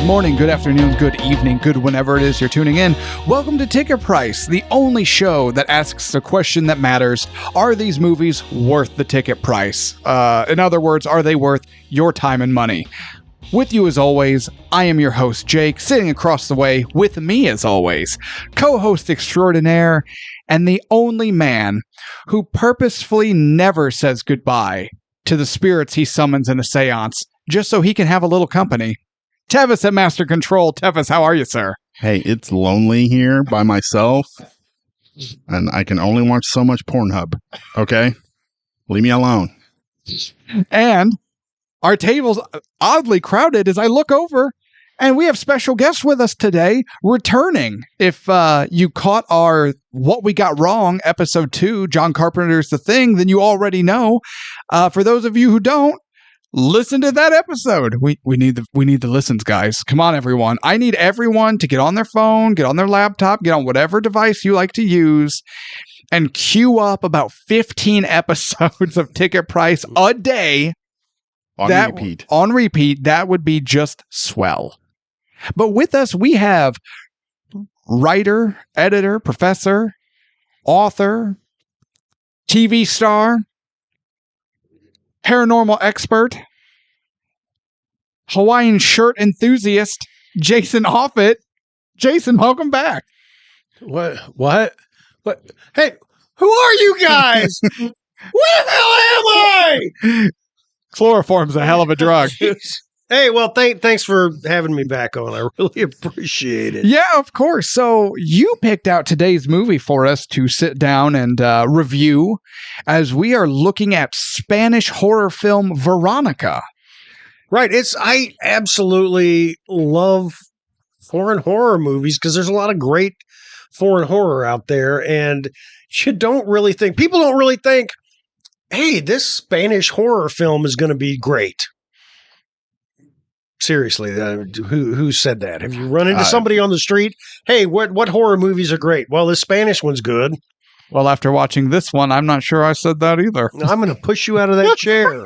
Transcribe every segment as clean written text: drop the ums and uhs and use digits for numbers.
good morning, good afternoon, good evening, good whenever it is you're tuning in. Welcome to Ticket Price, the only show that asks the question that matters. Are these movies worth the ticket price? In other words, are they worth your time and money? With you as always, I am your host, Jake, sitting across the way with me as always, co-host extraordinaire, and the only man who purposefully never says goodbye to the spirits he summons in a seance, just so he can have a little company. Tevis at Master Control. Tevis, how are you, sir? Hey, it's lonely here by myself, and I can only watch so much Pornhub. Okay? Leave me alone. And our table's oddly crowded as I look over, and we have special guests with us today, returning. If you caught our What We Got Wrong, episode 2, John Carpenter's The Thing, then you already know. For those of you who don't, listen to that episode. We need the listens, guys. Come on, everyone. I need everyone to get on their phone, get on their laptop, get on whatever device you like to use, and queue up about 15 episodes of Ticket Price a day. Repeat. On repeat. That would be just swell. But with us, we have writer, editor, professor, author, TV star, paranormal expert, Hawaiian shirt enthusiast, Jason Offutt. Jason, welcome back. What? Hey, who are you guys? Where the hell am I? Chloroform's a hell of a drug. Hey, well, thanks for having me back on. I really appreciate it. Yeah, of course. So you picked out today's movie for us to sit down and review as we are looking at Spanish horror film Veronica. Right. I absolutely love foreign horror movies because there's a lot of great foreign horror out there. And people don't really think, hey, this Spanish horror film is going to be great. Seriously, who said that? Have you run into somebody on the street? Hey, what horror movies are great? Well, the Spanish one's good. Well, after watching this one, I'm not sure I said that either. I'm going to push you out of that chair.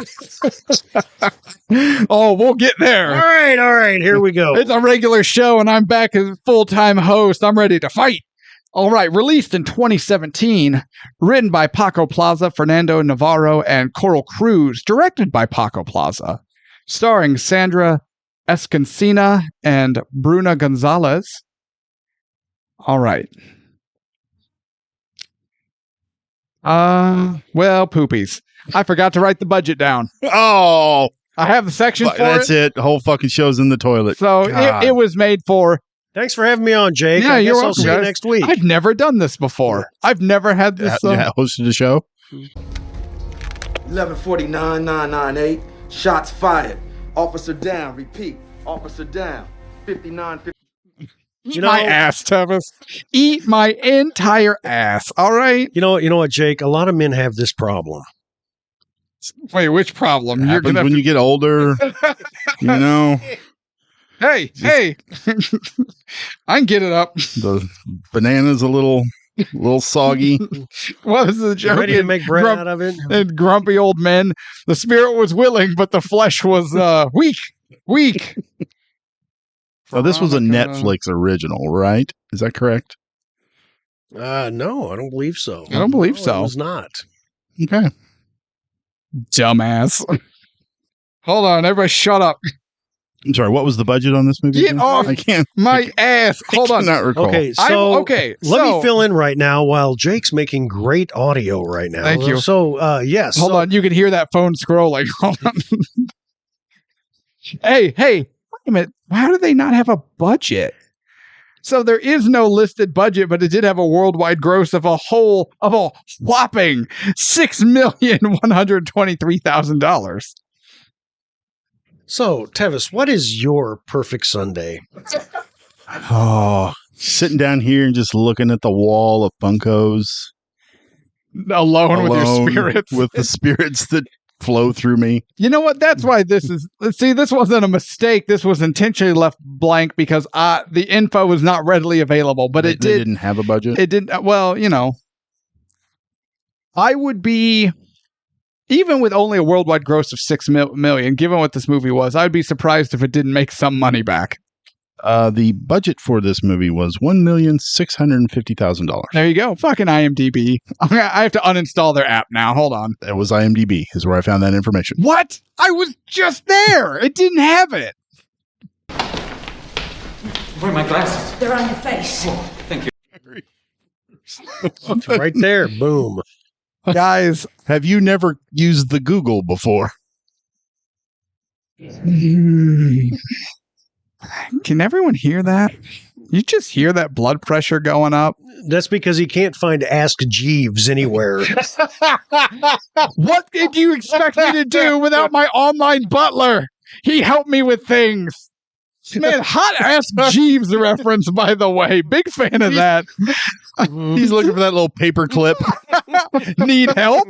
Oh, we'll get there. All right, here we go. It's a regular show, and I'm back as full-time host. I'm ready to fight. All right, released in 2017, written by Paco Plaza, Fernando Navarro, and Coral Cruz, directed by Paco Plaza, starring Sandra Escancina and Bruna Gonzalez. All right. Well, poopies. I forgot to write the budget down. Oh! I have the sections for That's it. The whole fucking show's in the toilet. So it was made for... Thanks for having me on, Jake. Yeah, you're welcome, I'll see you next week. I've never done this before. I've never had this. Hosted a show? 1149-998. Shots fired. Officer down. Repeat. Officer down. 59-50. Eat my ass, Tevis. Eat my entire ass. All right. You know what, Jake? A lot of men have this problem. Wait, which problem? It happens when you get older. You know. Hey. I can get it up. The banana's a little soggy. What is the joke? Ready to make bread out of it? And grumpy old men. The spirit was willing, but the flesh was weak. So this was a Netflix original, right? Is that correct? No, I don't believe so. I don't believe so. It was not. Okay. Dumbass. Hold on, everybody shut up. I'm sorry, what was the budget on this movie? Get off I can't. my ass. Hold on. I cannot recall. Okay, let me fill in right now while Jake's making great audio right now. Thank you. So, yes. Hold on, you can hear that phone scrolling. Hold on. Hey, wait a minute. How do they not have a budget? So there is no listed budget, but it did have a worldwide gross of a whopping $6,123,000. So, Tevis, what is your perfect Sunday? Oh, sitting down here and just looking at the wall of Funkos. Alone with your spirits. With the spirits that flow through me. You know what? That's why this is... See, this wasn't a mistake. This was intentionally left blank because the info was not readily available, but They didn't have a budget? It didn't... Well, you know... I would be... Even with only a worldwide gross of $6 million, given what this movie was, I'd be surprised if it didn't make some money back. The budget for this movie was $1,650,000. There you go. Fucking IMDb. I have to uninstall their app now. Hold on. That was IMDb, is where I found that information. What? I was just there. It didn't have it. Where are my glasses? They're on your face. Oh, thank you. It's right there. Boom. Guys, Have you never used the Google before? can everyone hear that? You just hear that blood pressure going up? That's because he can't find Ask Jeeves anywhere. What did you expect me to do without my online butler? He helped me with things. Man, hot ass Jeeves reference, by the way. Big fan of that. He's looking for that little paper clip. Need help?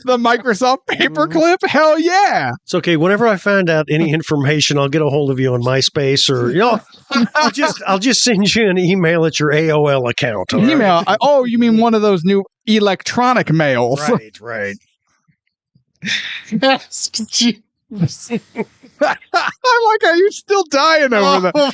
The Microsoft paperclip? Hell yeah. It's okay. Whenever I find out any information, I'll get a hold of you on MySpace, or I'll just send you an email at your AOL account. all right? Email. Oh, you mean one of those new electronic mails? Right. Ask Jeeves. I like how you're still dying over that.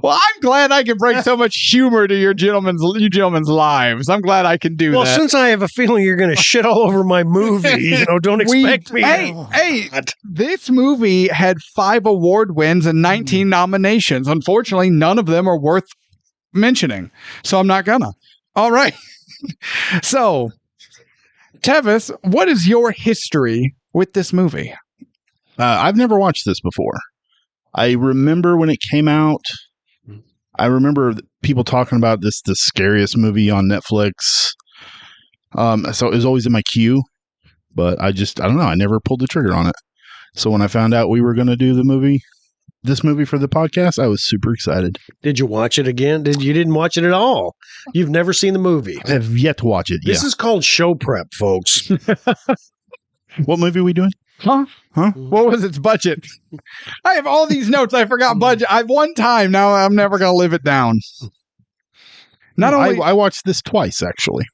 Well, I'm glad I can bring so much humor to you gentlemen's lives. I'm glad I can do Well, that. since I have a feeling you're going to shit all over my movie, don't expect me. Hey, this movie had 5 award wins and 19 nominations. Unfortunately, none of them are worth mentioning, so I'm not gonna. All right. So, Tevis, what is your history with this movie? I've never watched this before. I remember when it came out. I remember people talking about this the scariest movie on Netflix. So it was always in my queue, but I don't know. I never pulled the trigger on it. So when I found out we were going to do this movie for the podcast, I was super excited. Did you watch it again? You didn't watch it at all? You've never seen the movie? I have yet to watch it. This is called show prep, folks. What movie are we doing? Huh? What was its budget? I have all these notes. I forgot budget. I've one time. Now I'm never going to live it down. Not only I watched this twice, actually.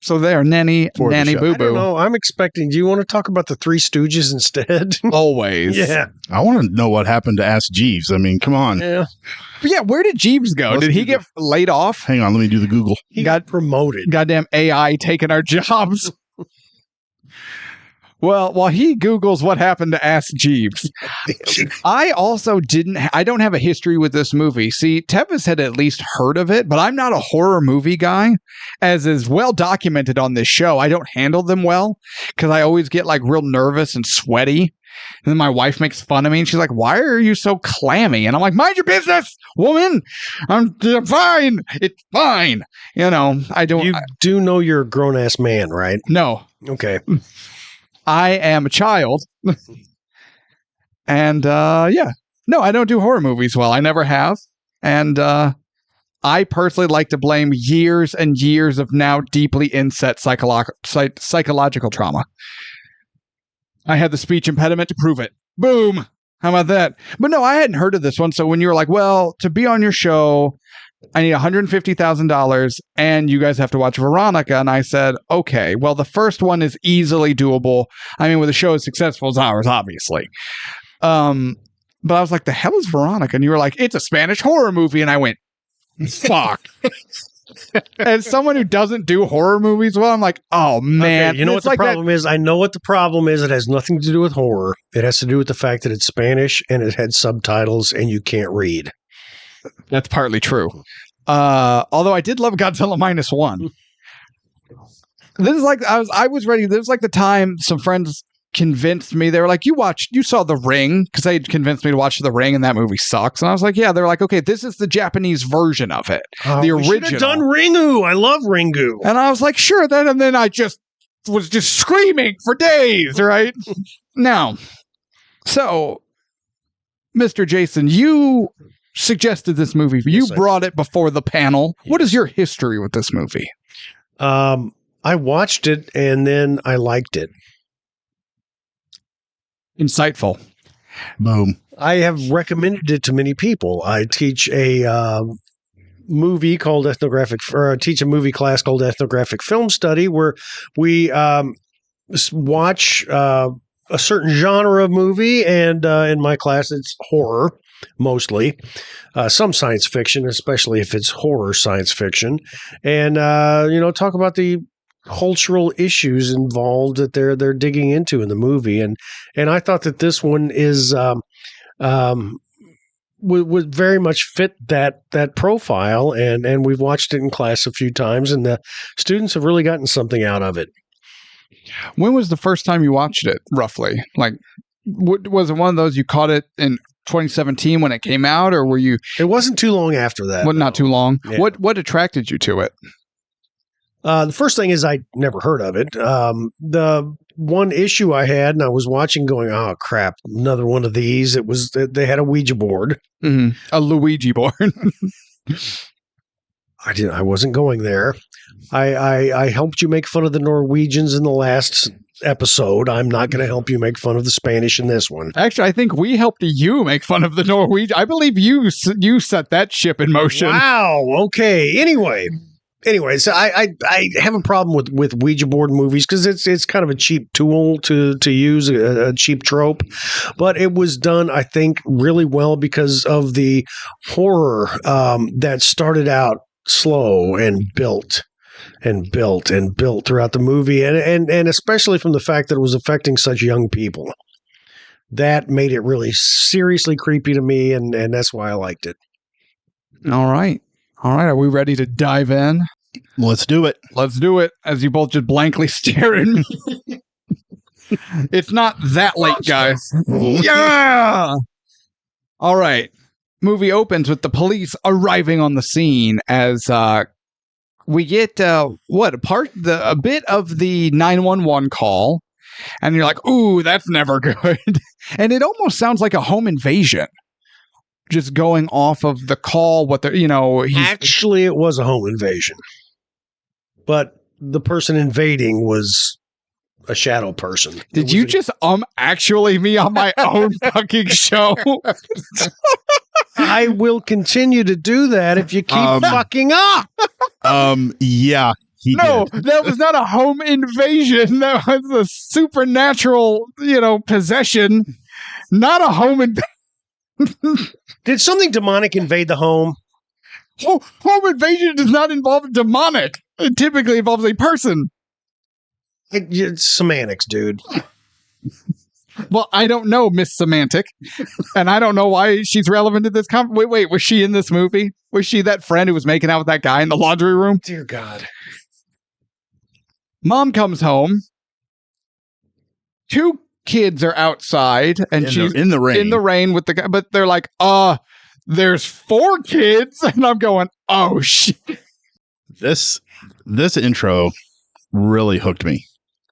so there, nanny For the nanny show. boo I don't boo. know. I'm expecting. Do you want to talk about the Three Stooges instead? Always. Yeah. I want to know what happened to Ask Jeeves. I mean, come on. Yeah. But yeah, where did Jeeves go? Let's Did he do get laid off? Hang on, let me do the Google. He got promoted. Goddamn AI taking our jobs. Well, while he Googles what happened to Ask Jeeves, I also I don't have a history with this movie. See, Tevis had at least heard of it, but I'm not a horror movie guy. As is well documented on this show, I don't handle them well because I always get like real nervous and sweaty. And then my wife makes fun of me and she's like, "Why are you so clammy?" And I'm like, "Mind your business, woman. I'm fine. It's fine." You know, I don't. You do know you're a grown ass man, right? No. Okay. I am a child. And yeah. No, I don't do horror movies well. I never have. And I personally like to blame years and years of now deeply inset psychological trauma. I had the speech impediment to prove it. Boom. How about that? But no, I hadn't heard of this one. So when you were like, well, to be on your show, I need $150,000 and you guys have to watch Veronica. And I said, okay, well, the first one is easily doable. I mean, with a show as successful as ours, obviously. But I was like, the hell is Veronica? And you were like, it's a Spanish horror movie. And I went, fuck. As someone who doesn't do horror movies well, I'm like, oh, man. Okay, you know what the problem is? I know what the problem is. It has nothing to do with horror. It has to do with the fact that it's Spanish and it had subtitles and you can't read. That's partly true. Although I did love Godzilla -1. This is like I was ready. This was like the time some friends convinced me. They were like, you saw The Ring, because they had convinced me to watch The Ring and that movie sucks. And I was like, yeah. They're like, okay, this is the Japanese version of it. The We should original. have done Ringu. I love Ringu. And I was like, sure. And then I was just screaming for days, right? Now, so, Mr. Jason, you suggested this movie. You Yes, brought it before the panel. What is your history with this movie? I watched it and then I liked it. Insightful. Boom. I have recommended it to many people. I teach a movie called teach a movie class called Ethnographic Film Study, where we watch a certain genre of movie, and in my class, it's horror mostly. Some science fiction, especially if it's horror science fiction, and talk about the cultural issues involved that they're digging into in the movie, and I thought that this one is would very much fit that profile, and we've watched it in class a few times, and the students have really gotten something out of it. When was the first time you watched it, roughly? Like, was it one of those you caught it in 2017 when it came out, or were you? It wasn't too long after that. Well, not too long. Yeah. What attracted you to it? The first thing is I never heard of it. The one issue I had, and I was watching going, oh, crap, another one of these. It was they had a Ouija board. Mm-hmm. A Luigi board. I wasn't going there. I helped you make fun of the Norwegians in the last episode. I'm not going to help you make fun of the Spanish in this one. Actually, I think we helped you make fun of the Norwegian. I believe you set that ship in motion. Wow. Okay. Anyway, so I have a problem with Ouija board movies because it's kind of a cheap tool to use, a cheap trope. But it was done, I think, really well because of the horror that started out slow and built and built and built throughout the movie, and especially from the fact that it was affecting such young people. That made it really seriously creepy to me, and that's why I liked it. All right. Are we ready to dive in? Let's do it. Let's do it. As you both just blankly stare at me. It's not that late, guys. Yeah. All right. Movie opens with the police arriving on the scene as we get a bit of the 911 call, and you're like, "Ooh, that's never good." And it almost sounds like a home invasion. Just going off of the call, what they're, Actually, it was a home invasion, but the person invading was a shadow person. Did you just actually me on my own fucking show? I will continue to do that if you keep fucking up. Yeah, he did. That was not a home invasion. That was a supernatural, possession, not a home invasion. Did something demonic invade the home? Oh, home invasion does not involve demonic. It typically involves a person. It's semantics, dude. Well, I don't know Miss Semantic, and I don't know why she's relevant to this. Wait, was she in this movie? Was she that friend who was making out with that guy in the laundry room? Dear God. Mom comes home. 2 kids are outside, and she's in the rain with the guy, but they're like, there's 4 kids, and I'm going, oh shit. This intro really hooked me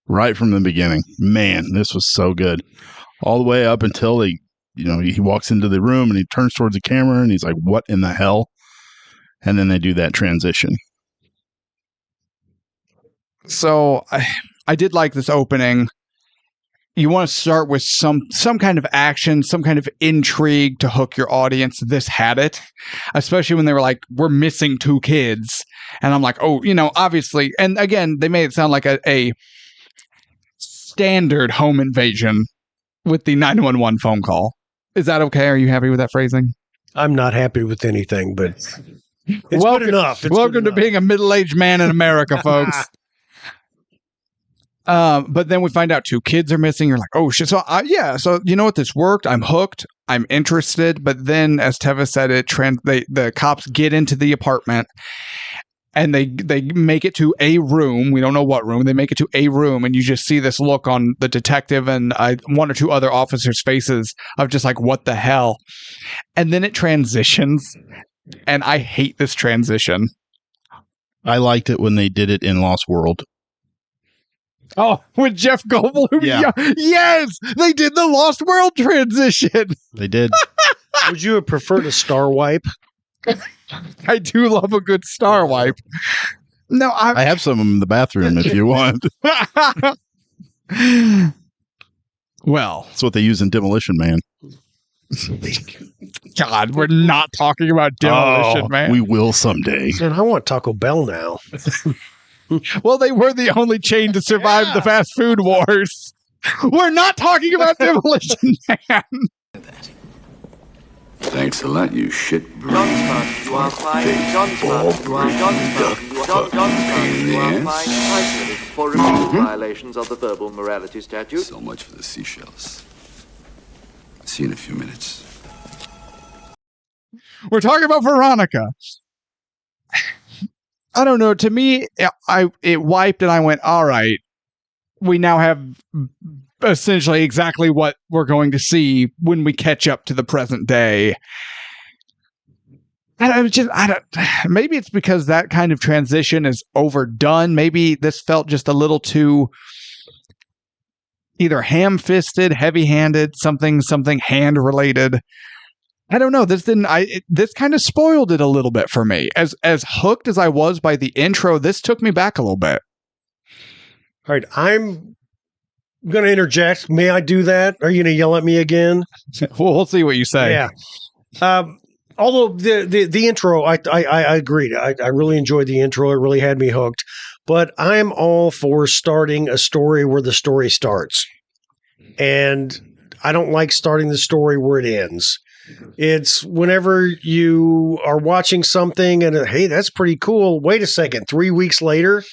right from the beginning. Man, this was so good. All the way up until he walks into the room and he turns towards the camera and he's like, what in the hell? And then they do that transition. So I did like this opening. You want to start with some kind of action, some kind of intrigue to hook your audience. This had it, especially when they were like, we're missing 2 kids. And I'm like, oh, obviously. And again, they made it sound like a standard home invasion with the 911 phone call. Is that okay? Are you happy with that phrasing? I'm not happy with anything, but it's good enough. Welcome to being a middle-aged man in America, folks. But then we find out 2 kids are missing. You're like, oh shit. So so you know what? This worked. I'm hooked. I'm interested. But then, as Tevis said, the cops get into the apartment and they make it to a room. We don't know what room. They make it to a room, and you just see this look on the detective and 1 or 2 other officers' faces of just like, what the hell? And then it transitions, and I hate this transition. I liked it when they did it in Lost World. Oh, with Jeff Goldblum? Yeah. Yes! They did the Lost World transition! They did. Would you have preferred a star wipe? I do love a good star wipe. No, I have some in the bathroom if you want. Well, that's what they use in Demolition Man. God, we're not talking about Demolition Man. We will someday. Man, I want Taco Bell now. Well, they were the only chain to survive the fast food wars. We're not talking about Demolition Man. Thanks a lot, you shit You are fined. You are fined for repeated violations of the verbal morality statute. So much for the seashells. See you in a few minutes. We're talking about Veronica. I don't know. To me, it wiped, and I went, all right. We now have essentially exactly what we're going to see when we catch up to the present day. Maybe it's because that kind of transition is overdone. Maybe this felt just a little too either ham-fisted, heavy-handed, something hand-related. I don't know. This kind of spoiled it a little bit for me. As hooked as I was by the intro, this took me back a little bit. All right, I'm going to interject. May I do that? Are you going to yell at me again? We'll see what you say. Yeah. Although the intro, I agreed. I really enjoyed the intro. It really had me hooked. But I'm all for starting a story where the story starts. And I don't like starting the story where it ends. It's whenever you are watching something and, hey, that's pretty cool. Wait a second. 3 weeks later,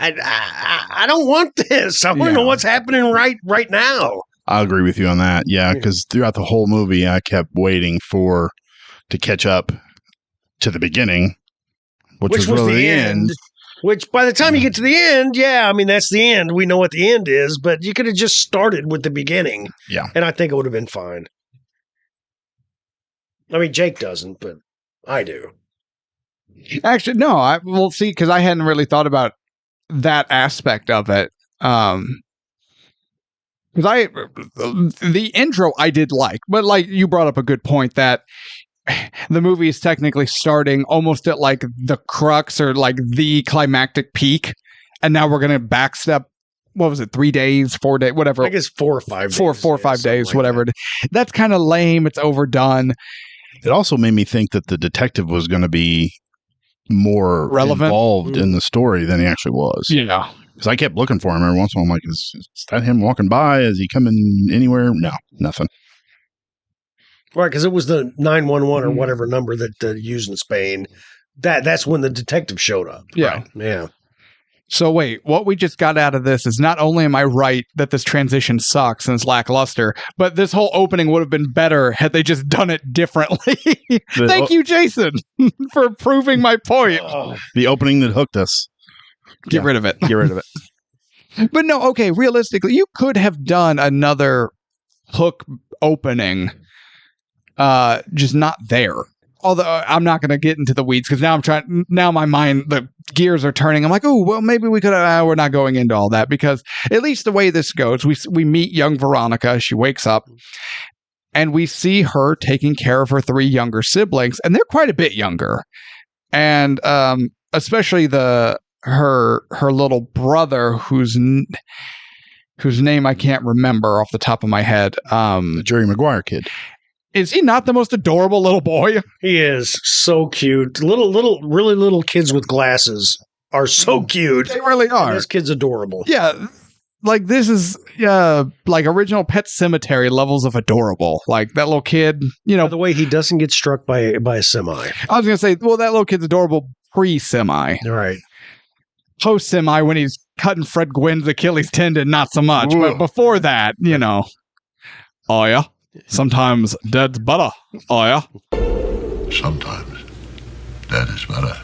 I don't want this. I want to know what's happening right now. I agree with you on that. Yeah, because throughout the whole movie, I kept waiting to catch up to the beginning, which was really the end. Which by the time you get to the end, that's the end. We know what the end is, but you could have just started with the beginning. Yeah. And I think it would have been fine. I mean, Jake doesn't, but I do. Actually, no, we'll see, because I hadn't really thought about that aspect of it. Because the intro I did like, but like you brought up a good point that the movie is technically starting almost at like the crux or like the climactic peak, and now we're gonna backstep. What was it? 3 days, 4 days, whatever. I guess 4 or 5 days. 4 or 5 days, like whatever. That's kind of lame. It's overdone. It also made me think that the detective was going to be more relevant, involved in the story than he actually was. Yeah. Because I kept looking for him every once in a while. I'm like, is that him walking by? Is he coming anywhere? No, nothing. Right, because it was the 911 or whatever number that they used in Spain. That's when the detective showed up. Yeah. Right? Yeah. So wait, what we just got out of this is not only am I right that this transition sucks and is lackluster, but this whole opening would have been better had they just done it differently. Thank you, Jason, for proving my point. The opening that hooked us. Get rid of it. Get rid of it. But no, okay, realistically, you could have done another hook opening, just not there. Although I'm not going to get into the weeds because now my mind, the gears are turning. I'm like, oh, well, maybe we could we're not going into all that because at least the way this goes, we meet young Veronica. She wakes up and we see her taking care of her 3 younger siblings, and they're quite a bit younger. And especially her little brother whose name I can't remember off the top of my head. The Jerry Maguire kid. Is he not the most adorable little boy? He is so cute. Really little kids with glasses are so cute. They really are. And this kid's adorable. Yeah. Like this is like original Pet Cemetery levels of adorable. Like that little kid, By the way, he doesn't get struck by a semi. I was going to say, well, that little kid's adorable pre-semi. All right. Post-semi when he's cutting Fred Gwynn's Achilles tendon, not so much. Ooh. But before that, Oh, yeah? Sometimes dead's better. Oh, yeah? Sometimes that is better.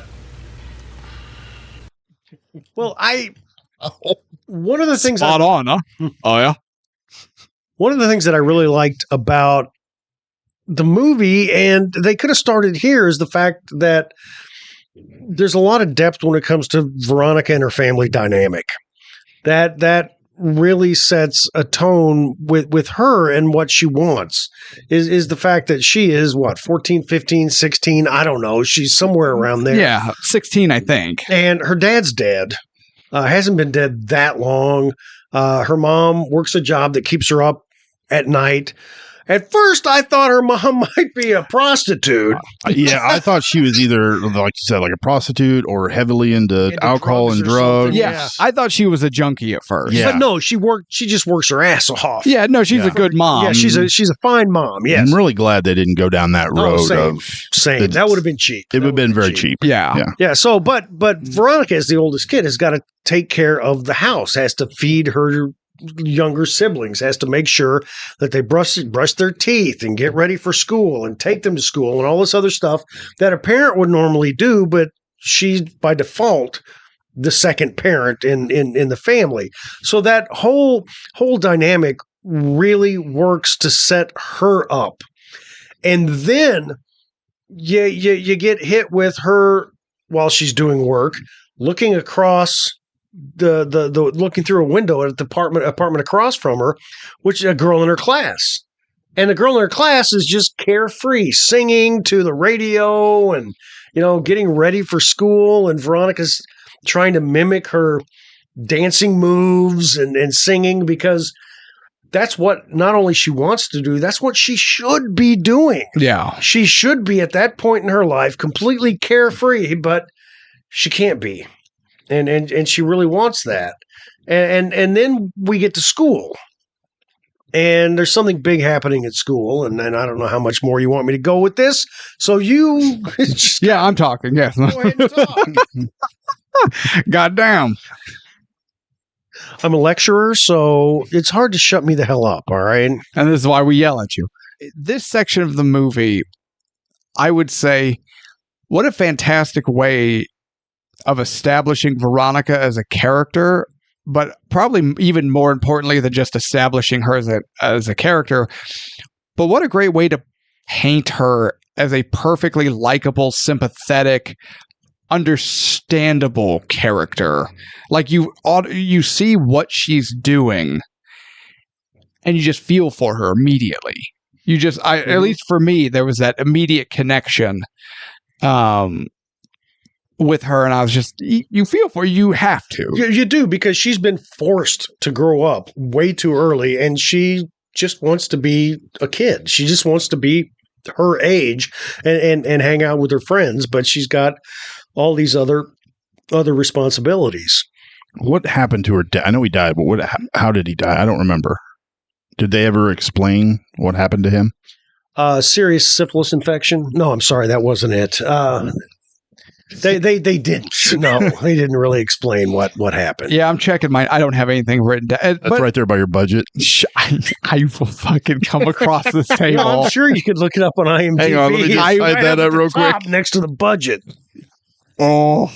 Well, one of the things Spot on, huh? Oh, yeah? One of the things that I really liked about the movie, and they could have started here, is the fact that there's a lot of depth when it comes to Veronica and her family dynamic. That really sets a tone with her and what she wants is the fact that she is 14, 15, 16. I don't know. She's somewhere around there. Yeah, 16, I think. And her dad's dead. Hasn't been dead that long. Her mom works a job that keeps her up at night. At first, I thought her mom might be a prostitute. Yeah, I thought she was either, like you said, like a prostitute or heavily into alcohol and drugs or drugs. something. Yeah, I thought she was a junkie at first. Yeah. But no, she just works her ass off. Yeah, no, she's a good mom. Yeah, she's a fine mom. Yes. I'm really glad they didn't go down that road same. of Same. That would have been cheap. It would have been very cheap. Yeah. Yeah. So, but Veronica, as the oldest kid, has got to take care of the house, has to feed her younger siblings, has to make sure that they brush their teeth and get ready for school and take them to school and all this other stuff that a parent would normally do, but she's by default the second parent in the family. So that whole dynamic really works to set her up. And then you get hit with her while she's doing work, looking across the looking through a window at the apartment across from her, which is a girl in her class. And the girl in her class is just carefree, singing to the radio and, getting ready for school. And Veronica's trying to mimic her dancing moves and singing, because that's what not only she wants to do, that's what she should be doing. Yeah. She should be at that point in her life completely carefree, but she can't be. And she really wants that. And then we get to school. And there's something big happening at school, and then I don't know how much more you want me to go with this. So you just Yeah, I'm talking. Yes. go ahead and talk. Goddamn. I'm a lecturer, so it's hard to shut me the hell up, all right? And this is why we yell at you. This section of the movie, I would say, what a fantastic way of establishing Veronica as a character, but probably even more importantly than just establishing her as a character. But what a great way to paint her as a perfectly likable, sympathetic, understandable character. Like you see what she's doing and you just feel for her immediately. You just, at least for me, there was that immediate connection with her, and I was just, you feel for her, you have to. You do, because she's been forced to grow up way too early, and she just wants to be a kid. She just wants to be her age and hang out with her friends, but she's got all these other responsibilities. What happened to her dad? I know he died, but how did he die? I don't remember. Did they ever explain what happened to him? Serious syphilis infection? No, I'm sorry, that wasn't it. They didn't. No, they didn't really explain what happened. Yeah, I'm checking mine. I don't have anything written down. That's right there by your budget. I will fucking come across this table. No, I'm sure you could look it up on IMDb. Hang on, let me just It's type that at up the real top quick. next to the budget. Oh.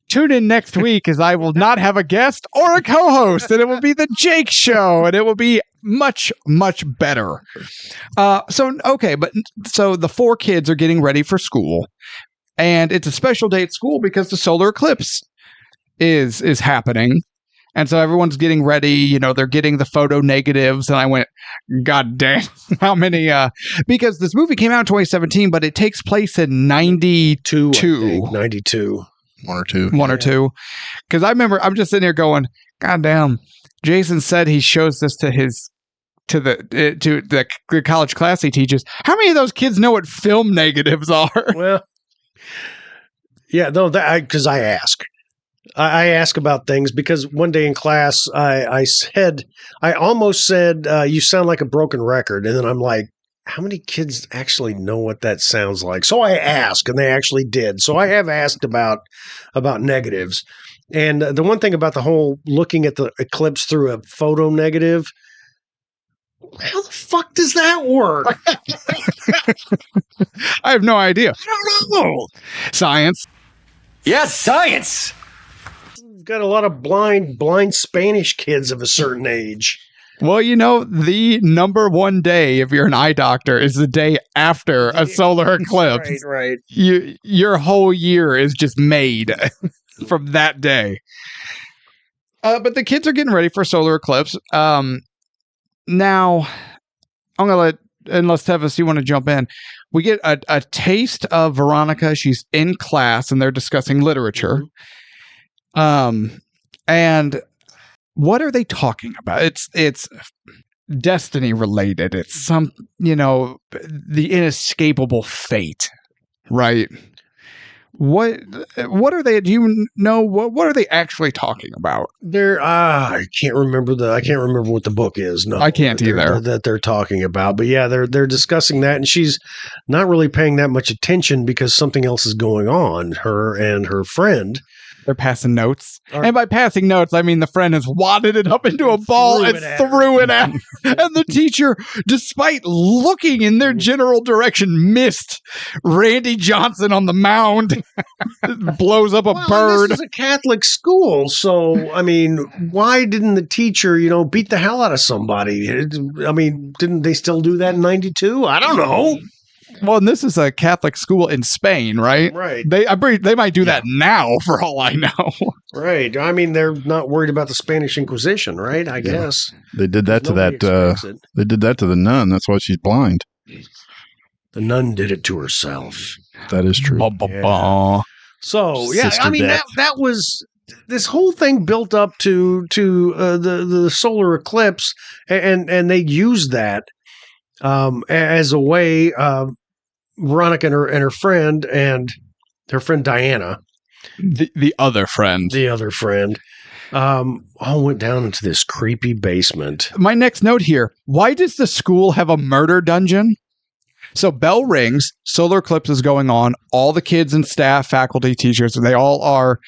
Tune in next week, as I will not have a guest or a co-host, and it will be the Jake Show, and it will be much, much better. So the 4 kids are getting ready for school, and it's a special day at school because the solar eclipse is happening. And so everyone's getting ready, they're getting the photo negatives, and I went, God damn, how many, because this movie came out in 2017, but it takes place in 92. 92. One or two. Because I remember, I'm just sitting here going, God damn, Jason said he shows this to the college class he teaches. How many of those kids know what film negatives are? Well, yeah, no, because I ask. I ask about things because one day in class, I almost said, you sound like a broken record. And then I'm like, how many kids actually know what that sounds like? So I asked, and they actually did. So I have asked about negatives. And the one thing about the whole looking at the eclipse through a photo negative, how the fuck does that work? I have no idea. I don't know. Science. Yes, science! We've got a lot of blind Spanish kids of a certain age. Well, the number one day, if you're an eye doctor, is the day after a solar eclipse. Right. Your whole year is just made from that day. But the kids are getting ready for solar eclipse. Now, I'm going to unless Tevis, you want to jump in, we get a taste of Veronica. She's in class and they're discussing literature. And what are they talking about? It's destiny related. It's some, the inescapable fate, right? What are they? Do you know what are they actually talking about? I can't remember what the book is. No, I can't either. That they're talking about. But yeah, they're discussing that, and she's not really paying that much attention because something else is going on. Her and her friend. They're passing notes. And by passing notes, I mean the friend has wadded it up into a ball and threw it at her. And the teacher, despite looking in their general direction, missed Randy Johnson on the mound. Blows up a bird. This is a Catholic school, so, I mean, why didn't the teacher, beat the hell out of somebody? I mean, didn't they still do that in 92? I don't know. Well, and this is a Catholic school in Spain, right? Right. They might do that now, for all I know. Right. I mean, they're not worried about the Spanish Inquisition, right? I guess they did that to that. They did that to the nun. That's why she's blind. The nun did it to herself. That is true. Yeah. So yeah, Sister I mean Death. that was this whole thing built up to the solar eclipse, and they used that as a way. Veronica and her friend Diana, the other friend, all went down into this creepy basement. My next note here: why does the school have a murder dungeon? So bell rings, solar eclipse is going on. All the kids and staff, faculty, teachers, they all are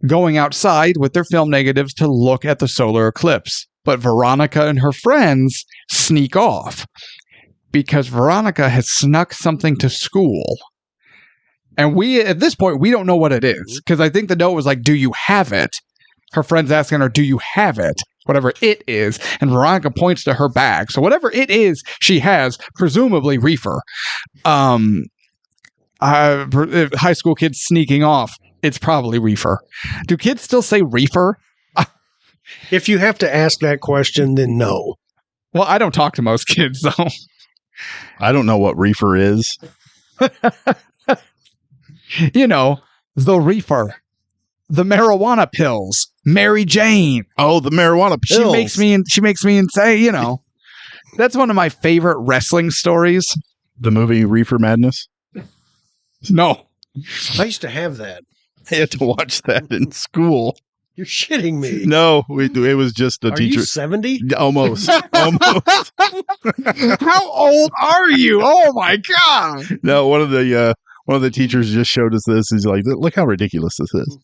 going outside with their film negatives to look at the solar eclipse. But Veronica and her friends sneak off, because Veronica has snuck something to school. And at this point, we don't know what it is. Because I think the note was like, do you have it? Her friend's asking her, do you have it? Whatever it is. And Veronica points to her bag. So whatever it is she has, presumably reefer. High school kids sneaking off, it's probably reefer. Do kids still say reefer? If you have to ask that question, then no. Well, I don't talk to most kids, though. I don't know what reefer is. The reefer, the marijuana pills, Mary Jane. Oh, the marijuana pills. She makes me say, that's one of my favorite wrestling stories. The movie Reefer Madness. No, I used to have that. I had to watch that in school. You're shitting me. No, it was just the teacher. Are you 70? Almost. How old are you? Oh my god! No, one of the teachers just showed us this. He's like, "Look how ridiculous this is."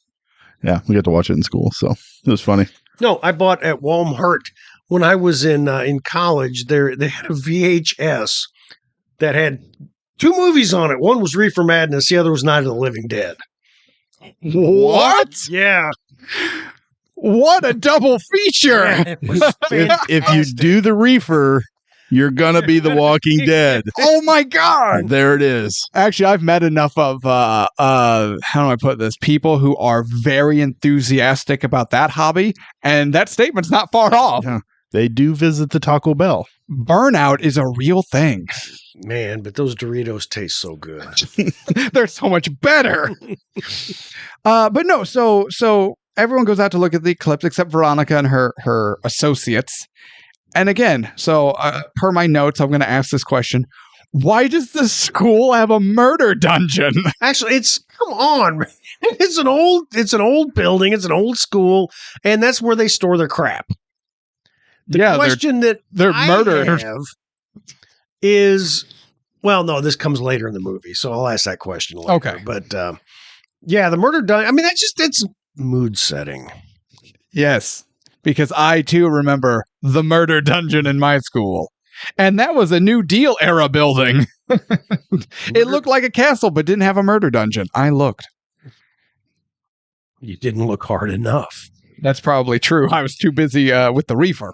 Yeah, we got to watch it in school, so it was funny. No, I bought at Walmart when I was in college. They had a VHS that had 2 movies on it. One was Reefer Madness. The other was Night of the Living Dead. What? Yeah. What a double feature! If you do the reefer, you're gonna be the Walking Dead. Oh my god! There it is. Actually, I've met enough of how do I put this? People who are very enthusiastic about that hobby, and that statement's not far off. Yeah. They do visit the Taco Bell. Burnout is a real thing. Man, but those Doritos taste so good. They're so much better. But no, so everyone goes out to look at the eclipse except Veronica and her associates. And again, so per my notes, I'm going to ask this question. Why does the school have a murder dungeon? Actually, come on, man. It's an old building. It's an old school. And that's where they store their crap. The question that I have is, well, no, this comes later in the movie, so I'll ask that question later. Okay. But, yeah, the murder dungeon, I mean, it's mood setting. Yes, because I, too, remember the murder dungeon in my school. And that was a New Deal era building. It looked like a castle, but didn't have a murder dungeon. I looked. You didn't look hard enough. That's probably true. I was too busy with the reefer.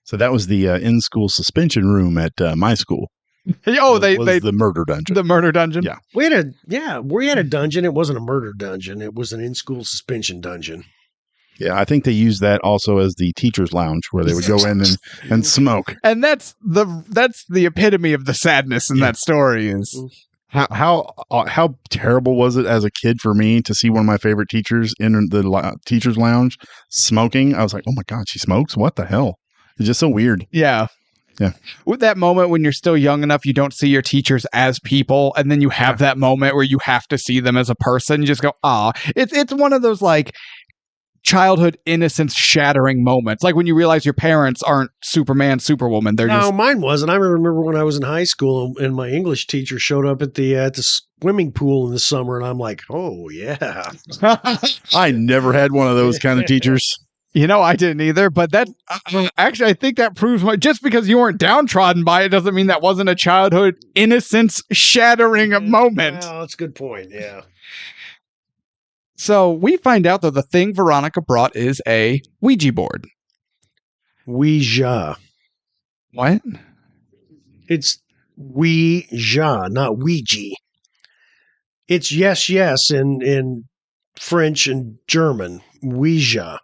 So that was the in-school suspension room at my school. Oh, they the murder dungeon. The murder dungeon. Yeah, we had a dungeon. It wasn't a murder dungeon. It was an in-school suspension dungeon. Yeah, I think they used that also as the teacher's lounge where they would go in and smoke. And that's the epitome of the sadness in that story is. How terrible was it as a kid for me to see one of my favorite teachers in the teacher's lounge smoking? I was like, oh my God, she smokes? What the hell? It's just so weird. Yeah. Yeah. With that moment when you're still young enough, you don't see your teachers as people, and then you have that moment where you have to see them as a person. You just go, it's one of those like childhood innocence shattering moments. Like when you realize your parents aren't Superman, Superwoman. They're just mine wasn't. I remember when I was in high school and my English teacher showed up at the swimming pool in the summer, and I'm like, oh yeah. I never had one of those kind of teachers. You know, I didn't either, but that actually, I think that proves just because you weren't downtrodden by it doesn't mean that wasn't a childhood innocence shattering moment. Well, that's a good point. Yeah. So we find out that the thing Veronica brought is a Ouija board. Ouija. What? It's Ouija, not Ouija. It's yes, yes in French and German. Ouija.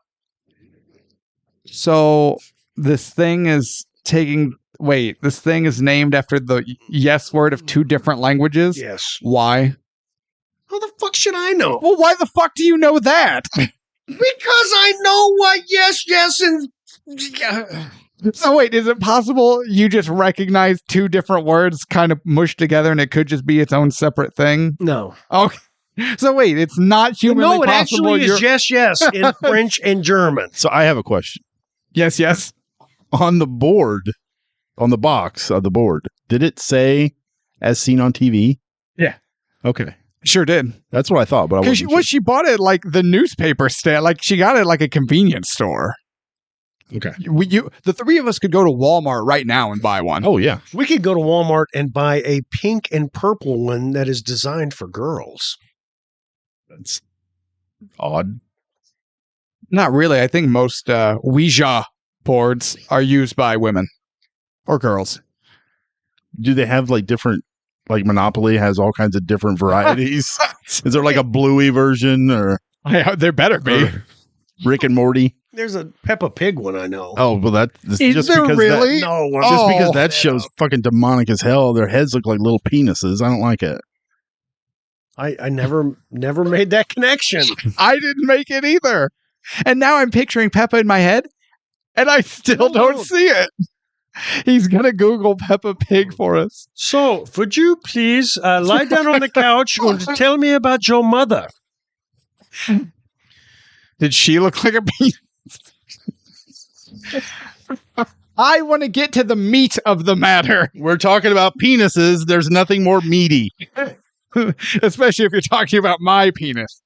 So this thing is this thing is named after the yes word of two different languages? Yes. Why? How the fuck should I know? Well, why the fuck do you know that? Because I know what yes, yes, and... So wait, is it possible you just recognize two different words kind of mushed together and it could just be its own separate thing? No. Okay. So wait, it's not humanly No, it possible. actually is yes, yes in French and German. So I have a question. Yes, yes. On the board, on the box of the board, did it say as seen on TV? Yeah. Okay. Sure did. That's what I thought, but I wasn't sure. She bought it like the newspaper stand. Like she got it like a convenience store. Okay. The three of us could go to Walmart right now and buy one. Oh, yeah. We could go to Walmart and buy a pink and purple one that is designed for girls. That's odd. Not really. I think most Ouija boards are used by women or girls. Do they have like different, like Monopoly has all kinds of different varieties? Is there like a bluey version or? There better be. Rick and Morty? There's a Peppa Pig one I know. Oh, well, Is there really? No, Just because that show's fucking demonic as hell. Their heads look like little penises. I don't like it. I never made that connection. I didn't make it either. And now I'm picturing Peppa in my head, and I still don't see it. He's going to Google Peppa Pig for us. So, would you please lie down on the couch and tell me about your mother? Did she look like a penis? I want to get to the meat of the matter. We're talking about penises. There's nothing more meaty. Especially if you're talking about my penis.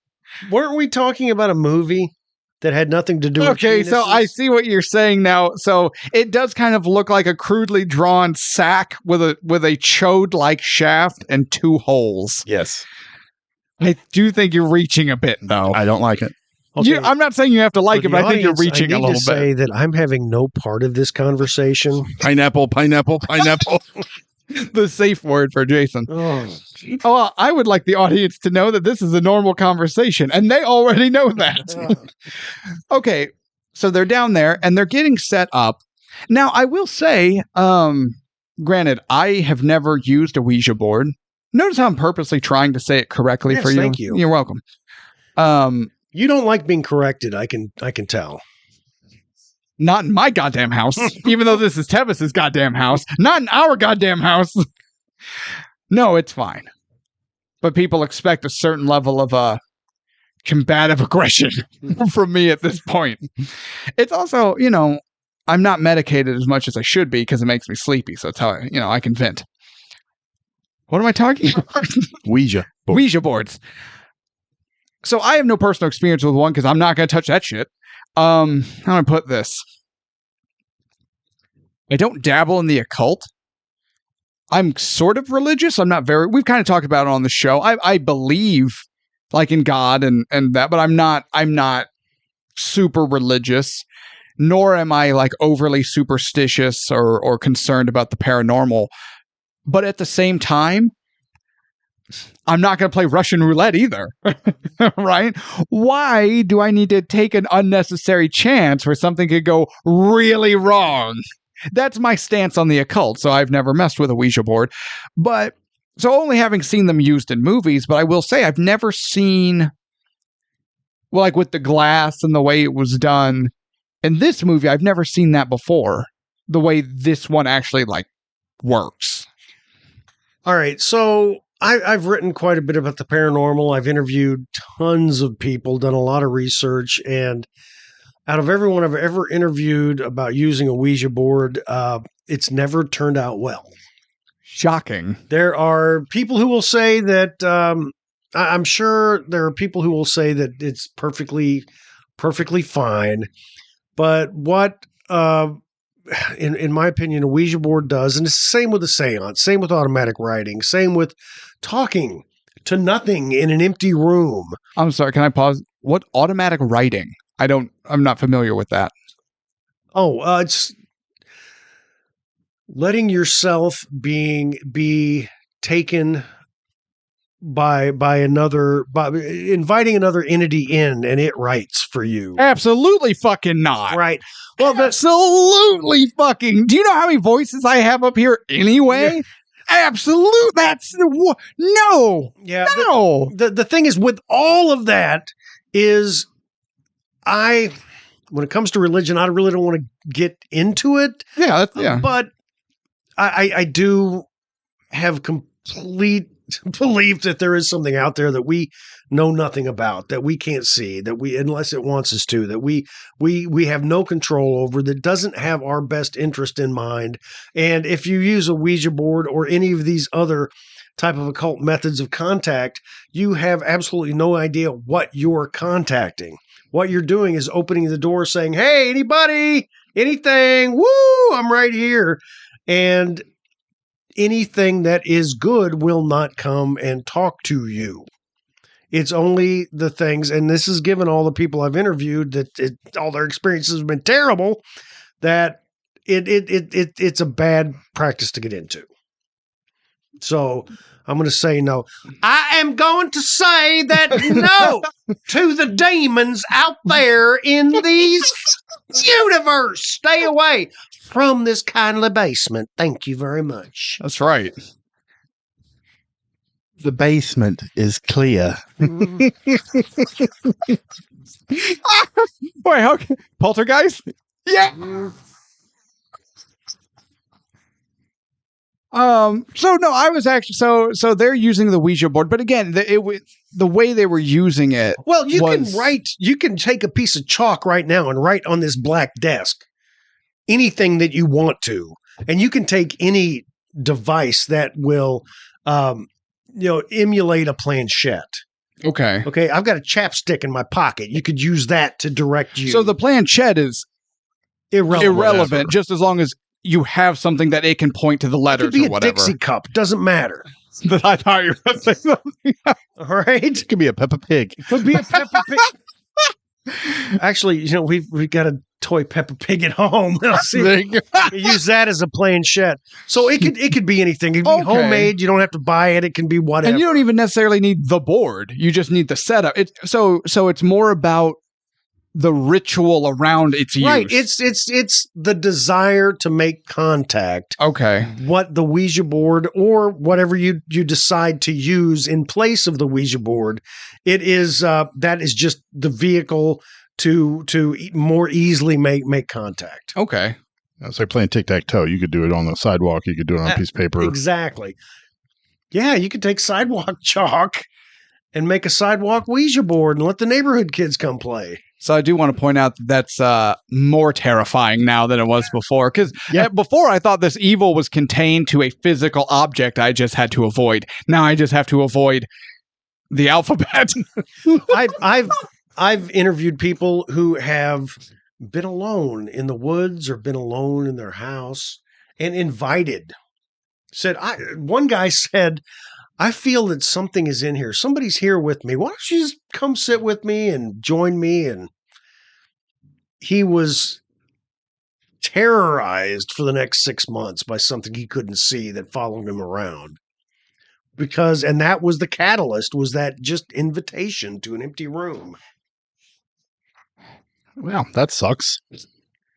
Weren't we talking about a movie that had nothing to do with Okay, so I see what you're saying now. So it does kind of look like a crudely drawn sack with a chode-like shaft and two holes. Yes. I do think you're reaching a bit, though. I don't like it. Okay. I'm not saying you have to like For it, the but I think you're audience, reaching I a need little to bit. say that I'm having no part of this conversation. Pineapple, pineapple, pineapple. The safe word for Jason. Oh, Well, I would like the audience to know that this is a normal conversation, and they already know that. Okay, so they're down there, and they're getting set up. Now, I will say, granted, I have never used a Ouija board. Notice how I'm purposely trying to say it correctly for you. Thank you. You're welcome. You don't like being corrected. I can tell. Not in my goddamn house, even though this is Tevis's goddamn house. Not in our goddamn house. No, it's fine. But people expect a certain level of combative aggression from me at this point. It's also, I'm not medicated as much as I should be because it makes me sleepy. So it's how, I can vent. What am I talking about? Ouija board. Ouija boards. So I have no personal experience with one because I'm not going to touch that shit. How do I put this? I don't dabble in the occult. I'm sort of religious. I'm not very. We've kind of talked about it on the show. I believe like in God and that, but I'm not super religious. Nor am I like overly superstitious or concerned about the paranormal. But at the same time, I'm not going to play Russian roulette either, right? Why do I need to take an unnecessary chance where something could go really wrong? That's my stance on the occult, so I've never messed with a Ouija board. But, so only having seen them used in movies, but I will say I've never seen, well, like with the glass and the way it was done. In this movie, I've never seen that before. the way this one actually like works. All right, so I've written quite a bit about the paranormal. I've interviewed tons of people, done a lot of research, and out of everyone I've ever interviewed about using a Ouija board, it's never turned out well. Shocking. There are people who will say that, I'm sure there are people who will say that it's perfectly fine. But what, in my opinion, a Ouija board does, and it's the same with a seance, same with automatic writing, same with talking to nothing in an empty room. I'm sorry, can I pause? What automatic writing? I'm not familiar with that. Oh, it's letting yourself be taken by inviting another entity in, and it writes for you. Absolutely fucking not. Right. Well, absolutely fucking. Do you know how many voices I have up here anyway? Yeah. Absolute. That's no. Yeah. No. The thing is with all of that is when it comes to religion, I really don't want to get into it. Yeah. Yeah. But I do have complete belief that there is something out there that we know nothing about, that we can't see, that we, unless it wants us to, that we have no control over, that doesn't have our best interest in mind. And if you use a Ouija board or any of these other type of occult methods of contact, you have absolutely no idea what you're contacting. What you're doing is opening the door saying, hey, anybody, anything, woo, I'm right here. And anything that is good will not come and talk to you. It's only the things, and this is given all the people I've interviewed that all their experiences have been terrible, that it's a bad practice to get into. So I'm going to say no. I am going to say that no to the demons out there in these universe. Stay away from this kindly basement. Thank you very much. That's right. The basement is clear. Wait, okay. Poltergeist? Yeah. So no, I was actually so they're using the Ouija board, but again, the way they were using it. Well, you can take a piece of chalk right now and write on this black desk anything that you want to, and you can take any device that will emulate a planchette. Okay. I've got a chapstick in my pocket. You could use that to direct you. So the planchette is irrelevant just as long as you have something that it can point to the letters it could be or whatever. A Dixie cup. Doesn't matter. I thought you were going to say something. All right. It could be a Peppa Pig. It could be a Peppa Pig. Actually, we've got a toy Peppa Pig at home. We use that as a planchette. So it could be anything. It could be homemade. You don't have to buy it. It can be whatever. And you don't even necessarily need the board. You just need the setup. So it's more about the ritual around its use. Right. It's the desire to make contact. Okay. What the Ouija board or whatever you decide to use in place of the Ouija board, it is that is just the vehicle to more easily make contact. Okay. It's like playing tic-tac-toe. You could do it on the sidewalk. You could do it on a piece of paper. Exactly. Yeah, you could take sidewalk chalk and make a sidewalk Ouija board and let the neighborhood kids come play. So I do want to point out that's more terrifying now than it was before. Because before I thought this evil was contained to a physical object I just had to avoid. Now I just have to avoid the alphabet. I've interviewed people who have been alone in the woods or been alone in their house and invited. One guy said, I feel that something is in here. Somebody's here with me. Why don't you just come sit with me and join me? And he was terrorized for the next 6 months by something he couldn't see that followed him around. And that was the catalyst, was that just invitation to an empty room. Well, that sucks.